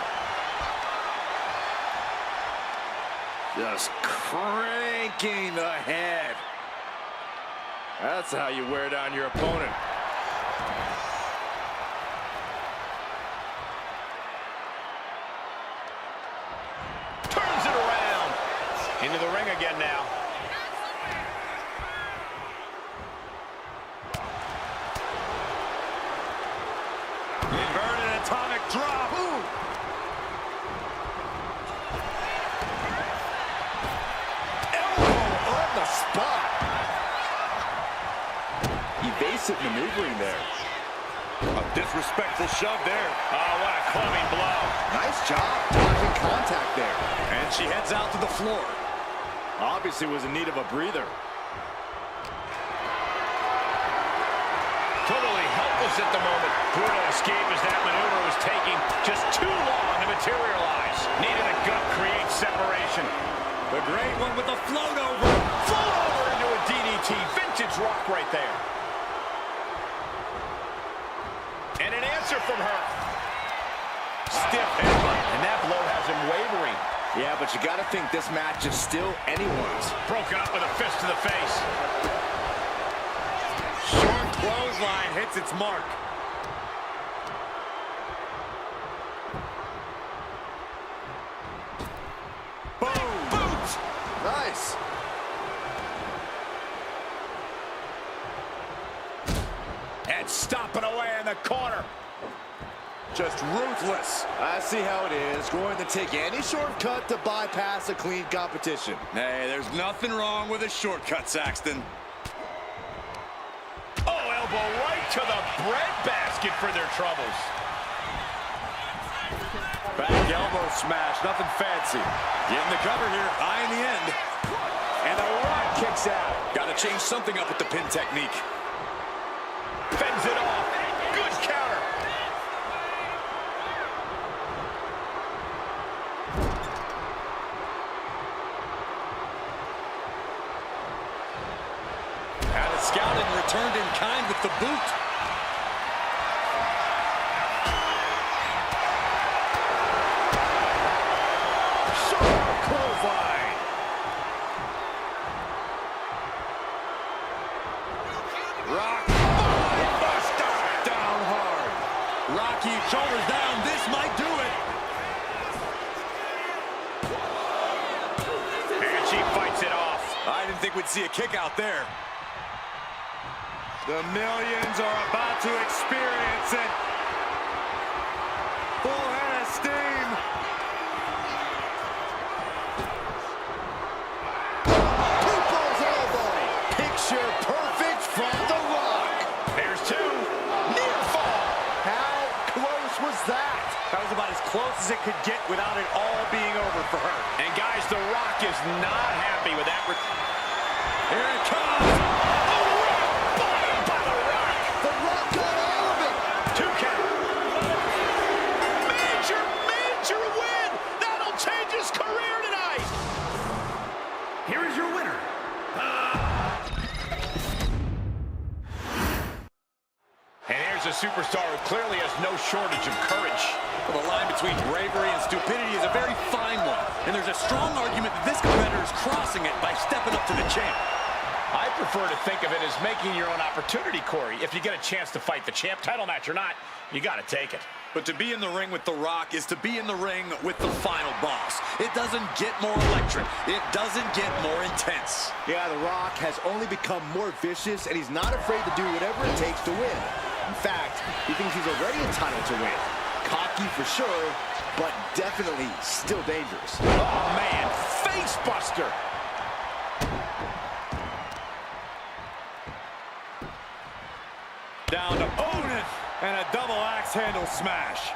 Just cranking the head. That's how you wear down your opponent. Turns it around. Into the ring again now. Inverted atomic drop. Ooh. Elbow on the spot. Evasive maneuvering there. A disrespectful shove there. Oh, what a clubbing blow. Nice job dodging contact there. And she heads out to the floor. Obviously was in need of a breather. Totally helpless at the moment. Brutal escape as that maneuver was taking just too long to materialize. Needed a gut create separation. The great one with the float over. Float over into a DDT. Vintage Rock right there. And an answer from her. Stiff headbutt, and that blow has him wavering. Yeah, but you got to think this match is still anyone's. Broken up with a fist to the face. Short clothesline hits its mark. Boom! Boot! Nice. And stomping away in the corner. Just ruthless. I see how it is. Going to take any shortcut to bypass a clean competition. Hey, there's nothing wrong with a shortcut, Saxton. Oh, elbow right to the breadbasket for their troubles. Back elbow smash, nothing fancy. Getting the cover here, eye in the end. And The Rock kicks out. Got to change something up with the pin technique. Fends it off. Good counter. Had it scouted and returned in kind with the boot. Sharp clothesline. Rock. Buster. Down hard. Rocky, shoulders down. This might do it. And she fights it off. I didn't think we'd see a kick out there. The millions are about to experience it. Full head of steam. People's elbow. Picture perfect from The Rock. There's two. Near fall. How close was that? That was about as close as it could get without it all being over for her. And guys, The Rock is not happy with that. Here it comes. The Rock got all of it. Two count. Major, major win. That'll change his career tonight. Here is your winner. And here's a superstar who clearly has no shortage of courage. Well, the line between bravery and stupidity is a very fine one. And there's a strong argument that this competitor is crossing it by stepping up to the champ. I prefer to think of it as making your own opportunity, Corey. If you get a chance to fight the champ, title match or not, you got to take it. But to be in the ring with The Rock is to be in the ring with the final boss. It doesn't get more electric. It doesn't get more intense. Yeah, The Rock has only become more vicious, and he's not afraid to do whatever it takes to win. In fact, he thinks he's already entitled to win. Cocky for sure, but definitely still dangerous. Oh, man, face buster. Down to opponent, and a double axe handle smash.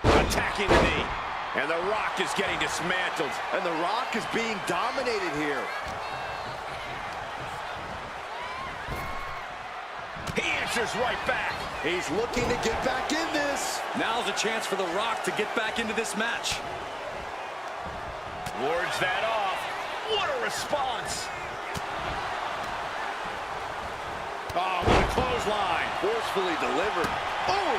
Attacking the knee, and The Rock is getting dismantled. And The Rock is being dominated here. He answers right back. He's looking to get back in this. Now's a chance for The Rock to get back into this match. Wards that off. What a response. Oh, what a clothesline. Forcefully delivered. Oh!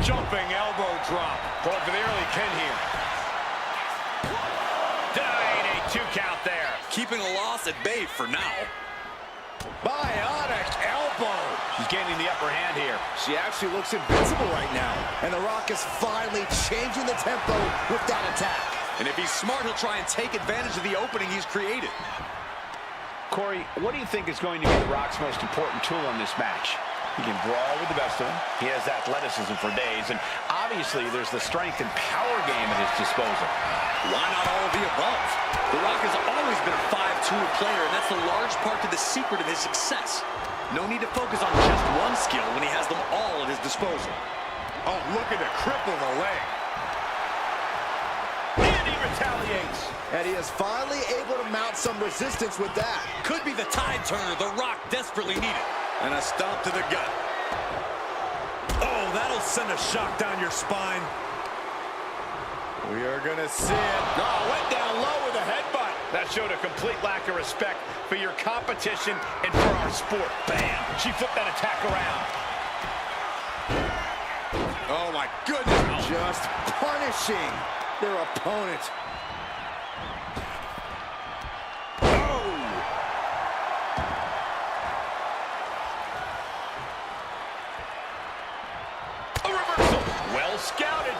Jumping elbow drop. Going for the early pin here. Denied a 2 count there. Keeping a loss at bay for now. Bionic elbow. She's gaining the upper hand here. She actually looks invincible right now. And The Rock is finally changing the tempo with that attack. And if he's smart, he'll try and take advantage of the opening he's created. Corey, what do you think is going to be The Rock's most important tool in this match? He can brawl with the best of them. He has athleticism for days. And obviously, there's the strength and power game at his disposal. Why not all of the above? The Rock has always been a 5 tool player, and that's a large part to the secret of his success. No need to focus on just one skill when he has them all at his disposal. Oh, looking to cripple the leg. And he retaliates. And he is finally able to mount some resistance with that. Could be the tide turner The Rock desperately needed. And a stomp to the gut. Oh, that'll send a shock down your spine. We are gonna see it. Oh, went down low with a headbutt. That showed a complete lack of respect for your competition and for our sport. Bam! She flipped that attack around. Oh, my goodness. Just punishing their opponent. Scouted.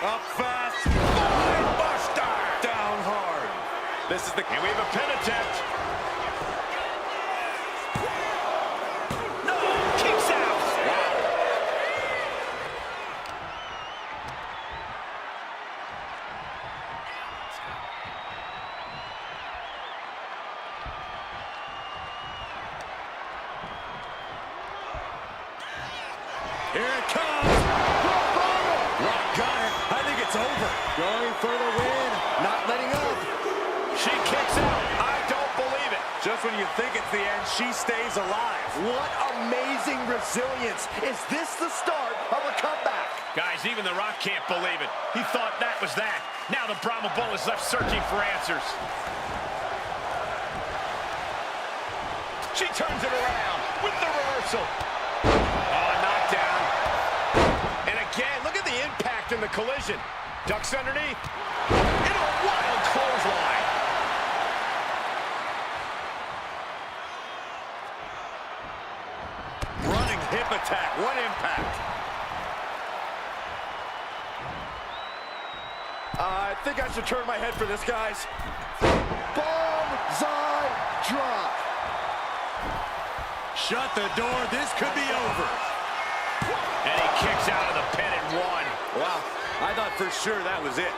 Up fast. Spine buster. Down hard. This is the... And we have a pin attempt. No! Kicks out. Wow. Here it comes. Rock got it. I think it's over. Going for the win. Not letting up. She kicks out. I don't believe it. Just when you think it's the end, she stays alive. What amazing resilience. Is this the start of a comeback? Guys, even The Rock can't believe it. He thought that was that. Now the Brahma Bull is left searching for answers. She turns it around with the reversal. Oh, knockdown. And again, look at the impact in the collision. Ducks underneath. In a wild clothesline. Running hip attack. What impact? I think I should turn my head for this, guys. Banzai drop. Shut the door. This could be over. And he kicks out of the pin at 1. Wow, I thought for sure that was it.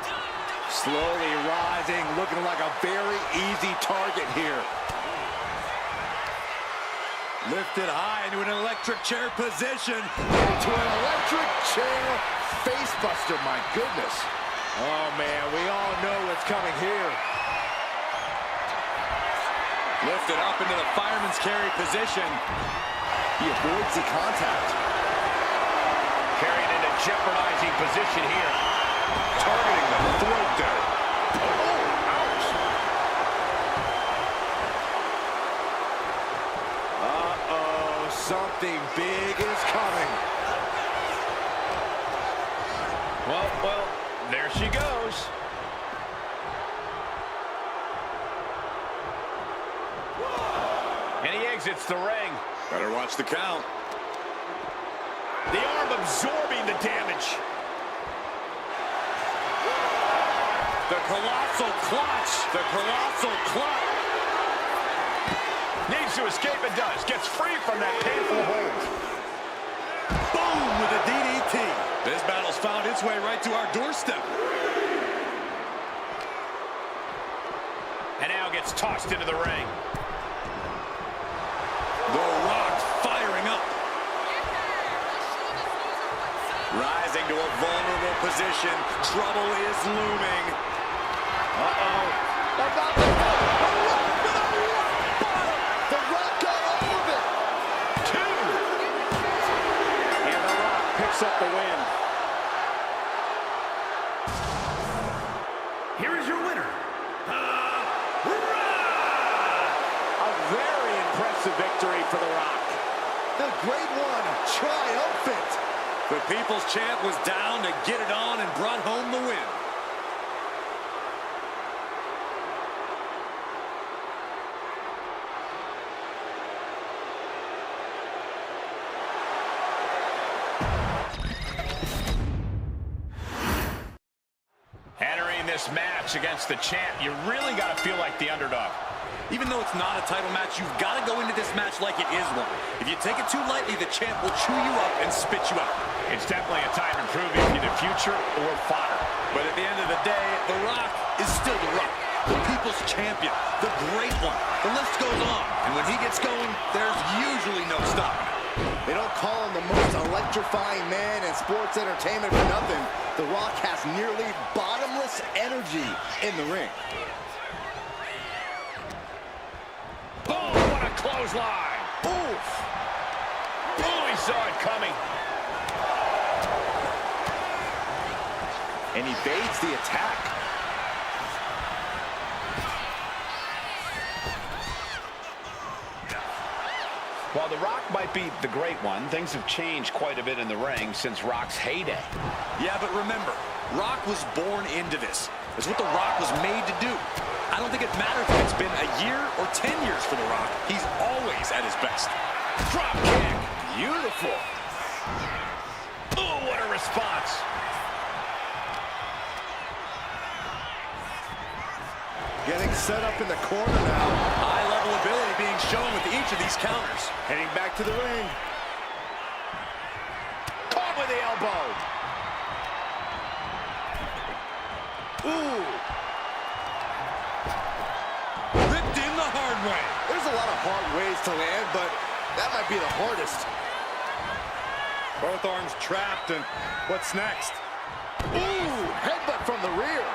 Slowly rising, looking like a very easy target here. Lifted high into an electric chair position. Into an electric chair facebuster, my goodness. Oh, man, we all know what's coming here. Lifted up into the fireman's carry position. He avoids the contact. Carried in a jeopardizing position here. Targeting the throat there. Oh, ouch. Uh-oh, something big is coming. Well, there she goes. And he exits the ring. Better watch the count. The arm absorbing the damage. The colossal clutch. The colossal clutch. Needs to escape and does. Gets free from that painful hold. Boom with a DDT. This battle's found its way right to our doorstep. And now gets tossed into the ring. The Rock firing up. Rising to a vulnerable position. Trouble is looming. Uh-oh. About to go. The Rock got all of it. 2. And the Rock picks up the win. Here is your winner. A very impressive victory for the Rock. The Great One triumphant. The People's Champ was down to get it on and brought home the win. Entering this match against the champ, you really got to feel like the underdog. Even though it's not a title match, you've got to go into this match like it is one. If you take it too lightly, the champ will chew you up and spit you out. It's definitely a time to prove either future or fodder. But at the end of the day, The Rock is still The Rock. The People's Champion, the Great One. The list goes on. And when he gets going, there's usually no stopping it. They don't call him the most electrifying man in sports entertainment for nothing. The Rock has nearly bottomless energy in the ring. Boom, what a clothesline. Oof. Oh, he saw it coming. And he evades the attack. While The Rock might be the Great One, things have changed quite a bit in the ring since Rock's heyday. Yeah, but remember, Rock was born into this. It's what The Rock was made to do. I don't think it matters if it's been a year or 10 years for The Rock. He's always at his best. Drop kick. Beautiful. Oh, what a response. Getting set up in the corner now. High-level ability being shown with each of these counters. Heading back to the ring. Caught with the elbow. Ooh. Ripped in the hard way. There's a lot of hard ways to land, but that might be the hardest. Both arms trapped, and what's next? Ooh, headbutt from the rear.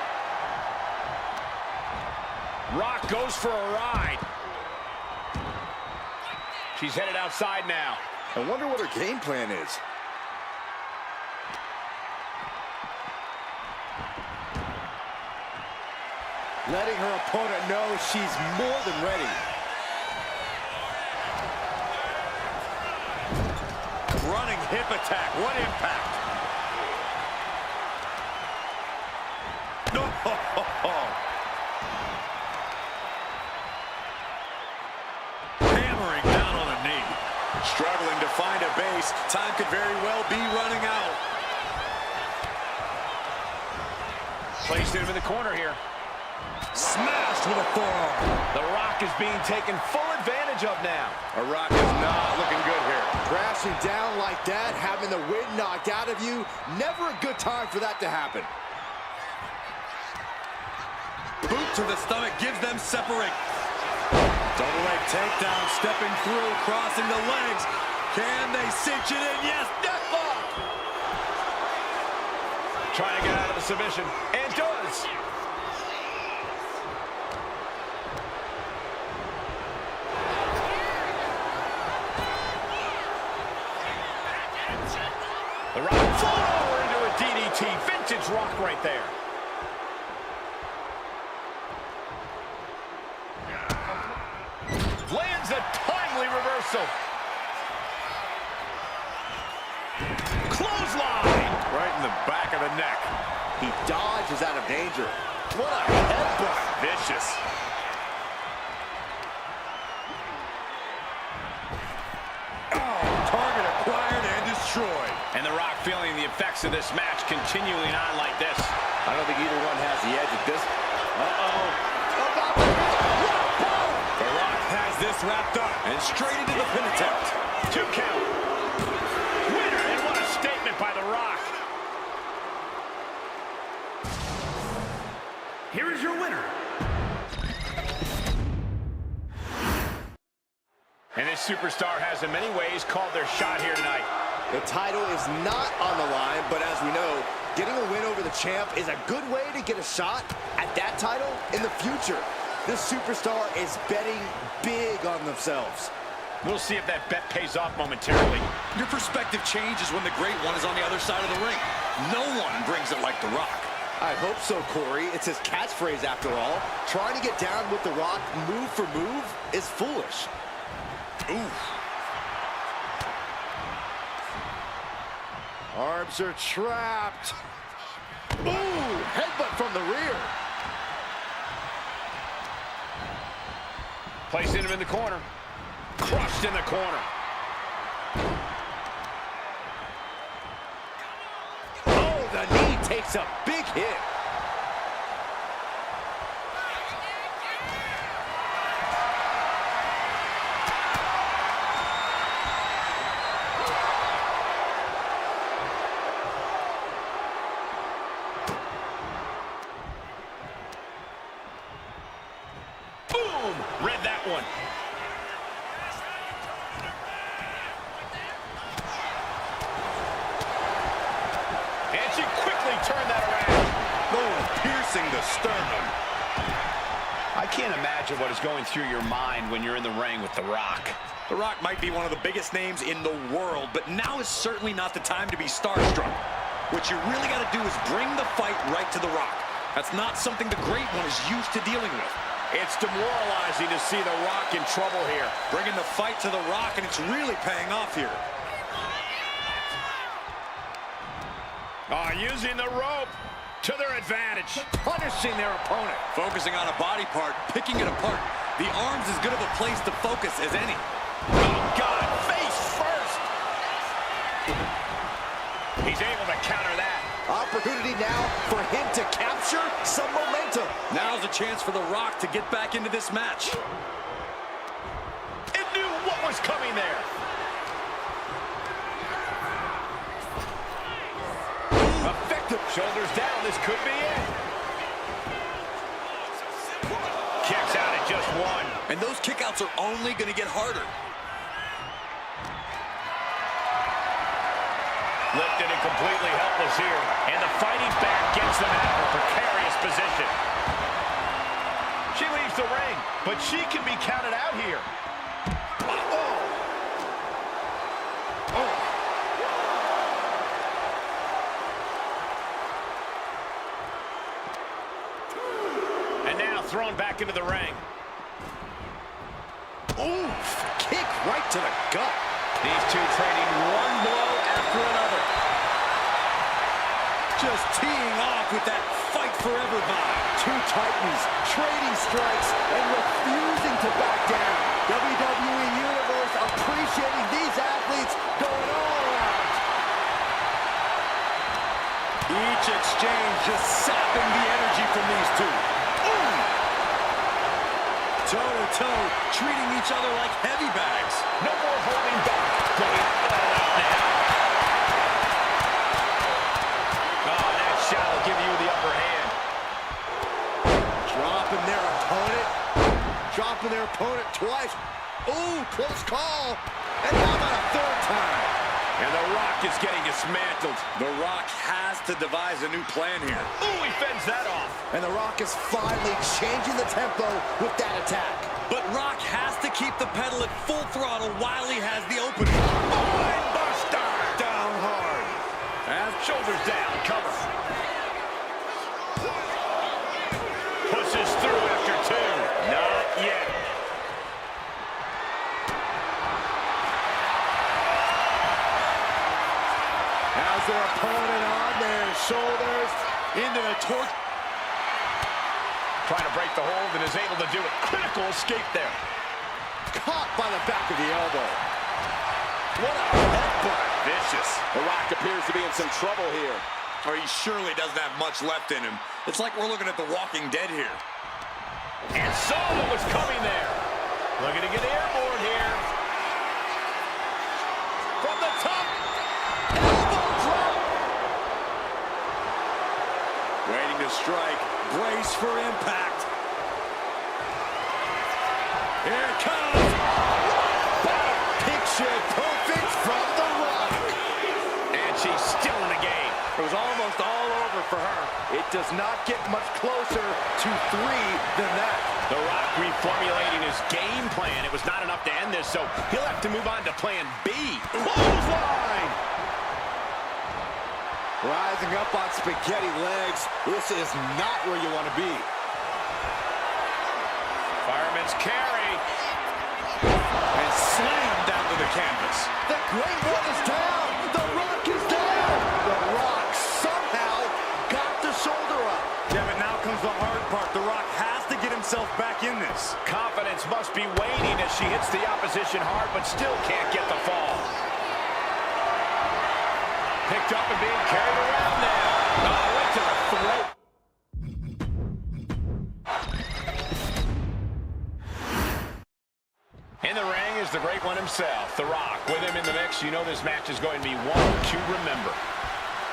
Rock goes for a ride. She's headed outside now. I wonder what her game plan is. Letting her opponent know she's more than ready. Running hip attack. What impact? No. Hammering down on a knee. Struggling to find a base. Time could very well be running out. Placed him in the corner here. Smashed with a forearm. The Rock is being taken full advantage of now. The Rock is not looking good here. Crashing down like that, having the wind knocked out of you, never a good time for that to happen. Boot to the stomach gives them separate. Double leg takedown, stepping through, crossing the legs. Can they cinch it in? Yes, deathlock! Trying to get out of the submission, and does. The Rock float over into a DDT. Vintage Rock right there. Lands a timely reversal. Clothesline. Right in the back of the neck. He dodges out of danger. What a headbutt. Vicious. Rock feeling the effects of this match continuing on like this. I don't think either one has the edge at this. Uh-oh. The Rock has this wrapped up and straight into the pin attempt. 2 count. Winner, and what a statement by The Rock. Here is your winner. And this superstar has in many ways called their shot here tonight. The title is not on the line, but as we know, getting a win over the champ is a good way to get a shot at that title in the future. This superstar is betting big on themselves. We'll see if that bet pays off momentarily. Your perspective changes when the great one is on the other side of the ring. No one brings it like The Rock. I hope so, Corey. It's his catchphrase after all. Trying to get down with The Rock move for move is foolish. Ooh. Arms are trapped. Ooh, headbutt from the rear. Placing him in the corner. Crushed in the corner. Oh, the knee takes a big hit. Boom! Read that one. And she quickly turned that around. Boom, piercing the sternum. I can't imagine what is going through your mind when you're in the ring with The Rock. The Rock might be one of the biggest names in the world, but now is certainly not the time to be starstruck. What you really got to do is bring the fight right to The Rock. That's not something the great one is used to dealing with. It's demoralizing to see The Rock in trouble here. Bringing the fight to The Rock, and it's really paying off here. Using the rope to their advantage. Punishing their opponent. Focusing on a body part, picking it apart. The arm's as good of a place to focus as any. Oh, God, face first. He's able to counter that. Opportunity now for him to capture some momentum. Now's a chance for The Rock to get back into this match. It knew what was coming there. Effective. Shoulders down. This could be it. Kicks out at just one. And those kickouts are only going to get harder. Lifted and completely helpless here. And the fighting back gets them out of a precarious position. She leaves the ring, but she can be counted out here. And now thrown back into the ring. Oof, kick right to the gut. These two trading one blow after another. Just teeing off with that fight forever vibe. Two titans trading strikes and refusing to back down. WWE Universe appreciating these athletes going all out. Each exchange just sapping the energy from these two. Toe-to-toe, treating each other like heavy bags. No more holding back. Going all out now. Oh, that shot will give you the upper hand. Dropping their opponent twice. Ooh, close call. And how about a third time? And The Rock is getting dismantled. The Rock has to devise a new plan here. Ooh, he fends that off. And The Rock is finally changing the tempo with that attack. But Rock has to keep the pedal at full throttle while he has the opening. Buster! Down hard. And shoulders down, cover. Pushes through after two. Not yet. Has their opponent on their shoulders. Into the torch. Trying to break the hold and is able to do a critical escape there. Caught by the back of the elbow. What a headbutt. vicious. The Rock appears to be in some trouble here. Or he surely doesn't have much left in him. It's like we're looking at The Walking Dead here. And saw what was coming there. Looking to get airborne here. From the top. Elbow drop. Waiting to strike. Brace for impact. Here it comes. Picture perfect from The Rock. And she's still in the game. It was almost all over for her. It does not get much closer to 3 than that. The Rock reformulating his game plan. It was not enough to end this, so he'll have to move on to plan B. Clothesline! Rising up on spaghetti legs. This is not where you want to be. Fireman's carry. And slam down to the canvas. The Great One is down. The Rock is down. The Rock somehow got the shoulder up. Yeah, but now comes the hard part. The Rock has to get himself back in this. Confidence must be waning as she hits the opposition hard, but still can't get the fall. Picked up and being carried around now. Oh, right to the throat. In the ring is the Great One himself, The Rock. With him in the mix, you know this match is going to be one to remember.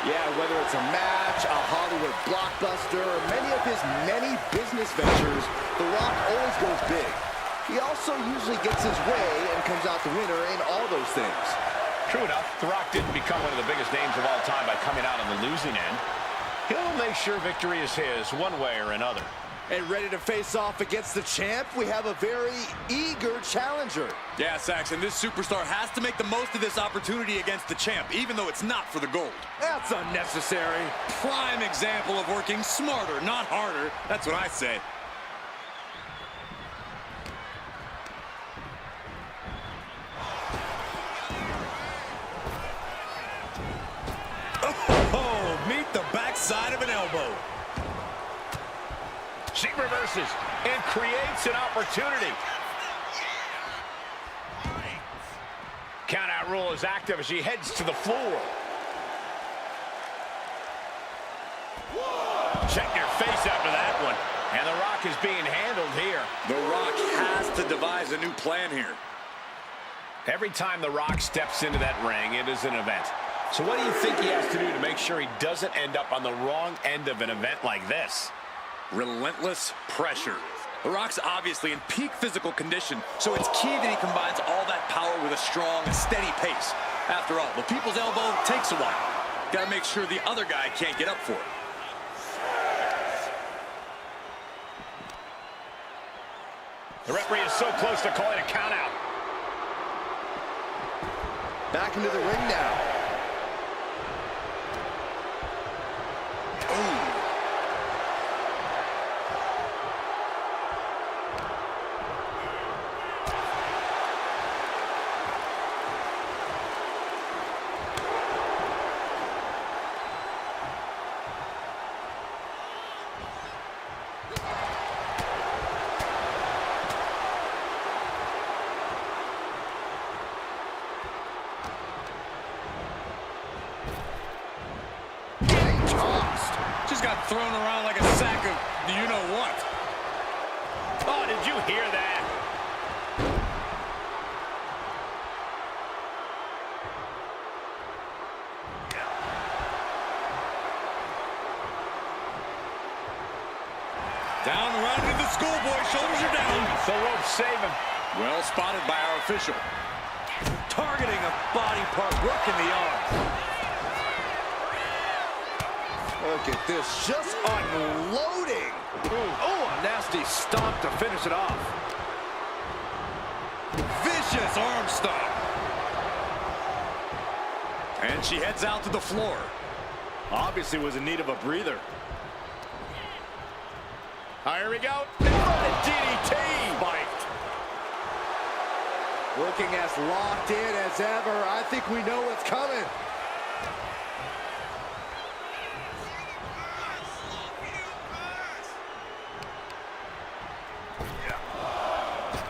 Yeah, whether it's a match, a Hollywood blockbuster, or many of his many business ventures, The Rock always goes big. He also usually gets his way and comes out the winner in all those things. True enough, The Rock didn't become one of the biggest names of all time by coming out on the losing end. He'll make sure victory is his one way or another. And ready to face off against the champ, we have a very eager challenger. Yeah, Saxon, this superstar has to make the most of this opportunity against the champ, even though it's not for the gold. That's unnecessary. Prime example of working smarter, not harder. That's what I say. Oh, meet the backside of an elbow. She reverses and creates an opportunity. Countout rule is active as she heads to the floor. Check your face after that one. And The Rock is being handled here. The Rock has to devise a new plan here. Every time The Rock steps into that ring, it is an event. So what do you think he has to do to make sure he doesn't end up on the wrong end of an event like this? Relentless pressure. The Rock's obviously in peak physical condition, so it's key that he combines all that power with a strong, steady pace. After all, the people's elbow takes a while. Gotta make sure the other guy can't get up for it. The referee is so close to calling a countout. Back into the ring now. Just got thrown around like a sack of you-know-what. Oh, did you hear that? Down around to the schoolboy. Shoulders are down. The rope save him. Well spotted by our official. Targeting a body part, working the arm. Look at this, just unloading. Oh, a nasty stomp to finish it off. Vicious arm stomp. And she heads out to the floor. Obviously was in need of a breather. Here we go. DDT. Spiked. Looking as locked in as ever. I think we know what's coming.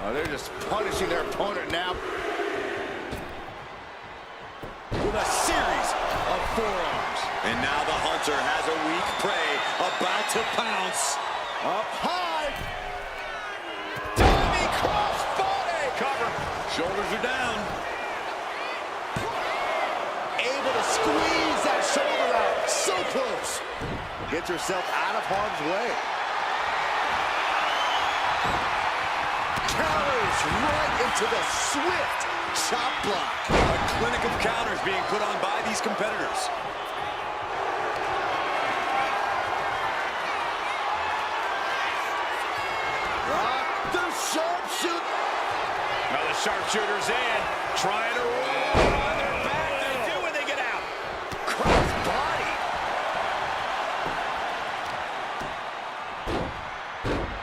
Oh, they're just punishing their opponent now. with a series of forearms. And now the hunter has a weak prey about to pounce. Up high. Diving crossbody. Cover. Shoulders are down. Able to squeeze that shoulder out. So close. Gets herself out of harm's way. Counters right into the swift chop block. A clinic of counters being put on by these competitors. Rock the sharpshooter. Now the sharpshooter's in, trying to roll on their back. They do when they get out. Cross body.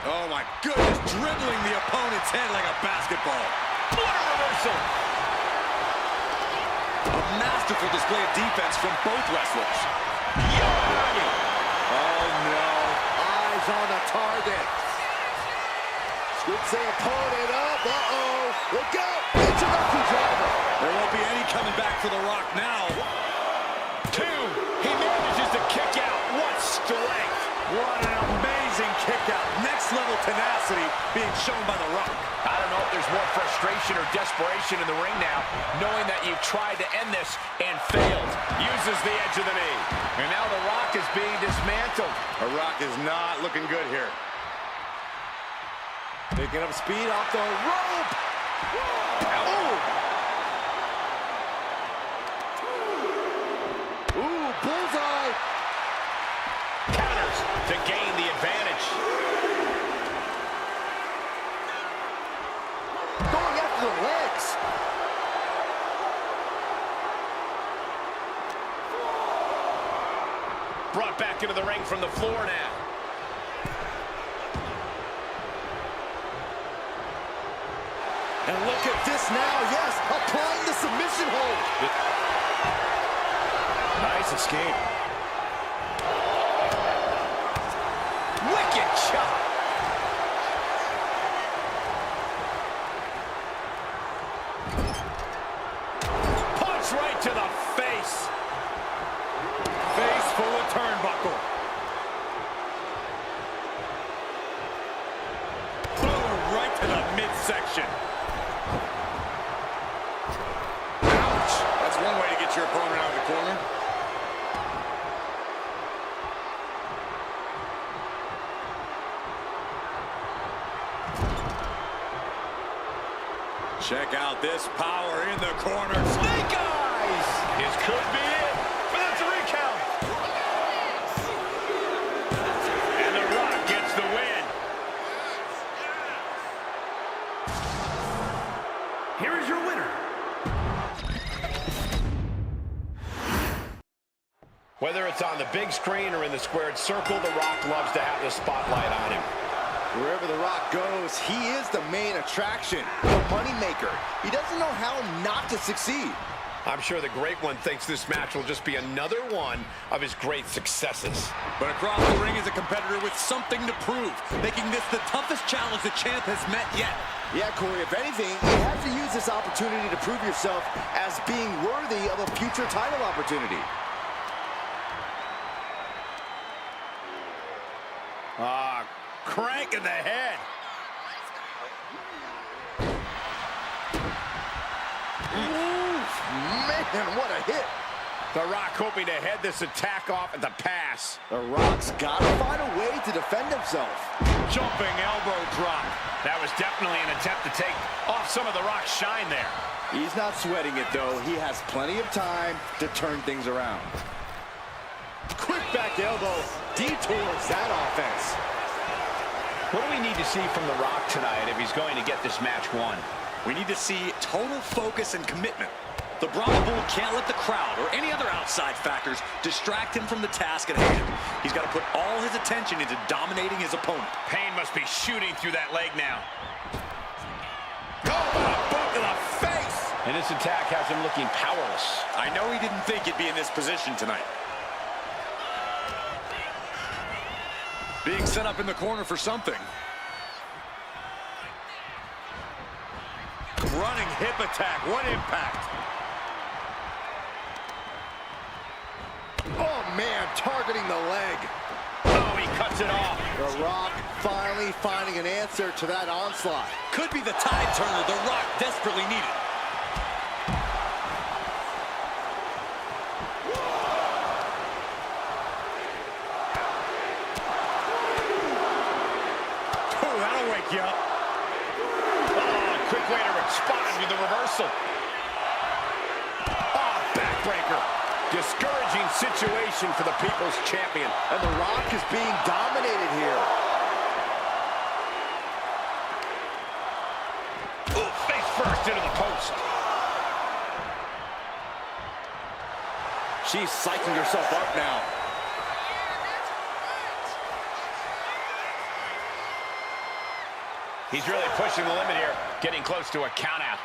Oh my goodness, dribbling the opponent's head like a basketball. What a reversal. A masterful display of defense from both wrestlers. Oh no. Eyes on the target. Scoops the opponent up. Uh-oh. Look out. Introductory driver. There won't be any coming back for The Rock now. 2. He manages to kick out. What strength. What an amazing kick out. Next level tenacity being shown by The Rock. I don't know if there's more frustration or desperation in the ring now, knowing that you've tried to end this and failed. Uses the edge of the knee. And now The Rock is being dismantled. The Rock is not looking good here. Picking up speed off the rope. Oh! Ooh, bullseye. Counters to gain the advantage. Going after the legs. Brought back into the ring from the floor now. And look at this now, yes, applying the submission hold. Nice escape. Wicked shot. Punch right to the face. Face full of turnbuckle. Boom, right to the midsection. Ouch. That's one way to get your opponent out of the corner. Check out this power in the corner. Snake eyes! This could be it for the 3 count. And The Rock gets the win. Here is your winner. Whether it's on the big screen or in the squared circle, The Rock loves to have the spotlight on him. Wherever The Rock goes, he is the main attraction, the moneymaker. He doesn't know how not to succeed. I'm sure the Great One thinks this match will just be another one of his great successes. But across the ring is a competitor with something to prove, making this the toughest challenge the champ has met yet. Yeah, Corey, if anything, you have to use this opportunity to prove yourself as being worthy of a future title opportunity. Crank in the head. Man, what a hit. The Rock hoping to head this attack off at the pass. The Rock's got to find a way to defend himself. Jumping elbow drop. That was definitely an attempt to take off some of The Rock's shine there. He's not sweating it, though. He has plenty of time to turn things around. Quick back elbow detours that offense. What do we need to see from The Rock tonight if he's going to get this match won? We need to see total focus and commitment. The Brahma Bull can't let the crowd or any other outside factors distract him from the task at hand. He's got to put all his attention into dominating his opponent. Pain must be shooting through that leg now. Boot to the face! And this attack has him looking powerless. I know he didn't think he'd be in this position tonight. Being set up in the corner for something. Running hip attack. What impact. Oh, man, targeting the leg. Oh, he cuts it off. The Rock finally finding an answer to that onslaught. Could be the tide turner The Rock desperately needed. Oh, that'll wake you up. Oh, quick way to respond with the reversal. Oh, backbreaker. Discouraging situation for the People's Champion. And The Rock is being dominated here. Ooh, face first into the post. She's psyching herself up now. He's really pushing the limit here, getting close to a count out.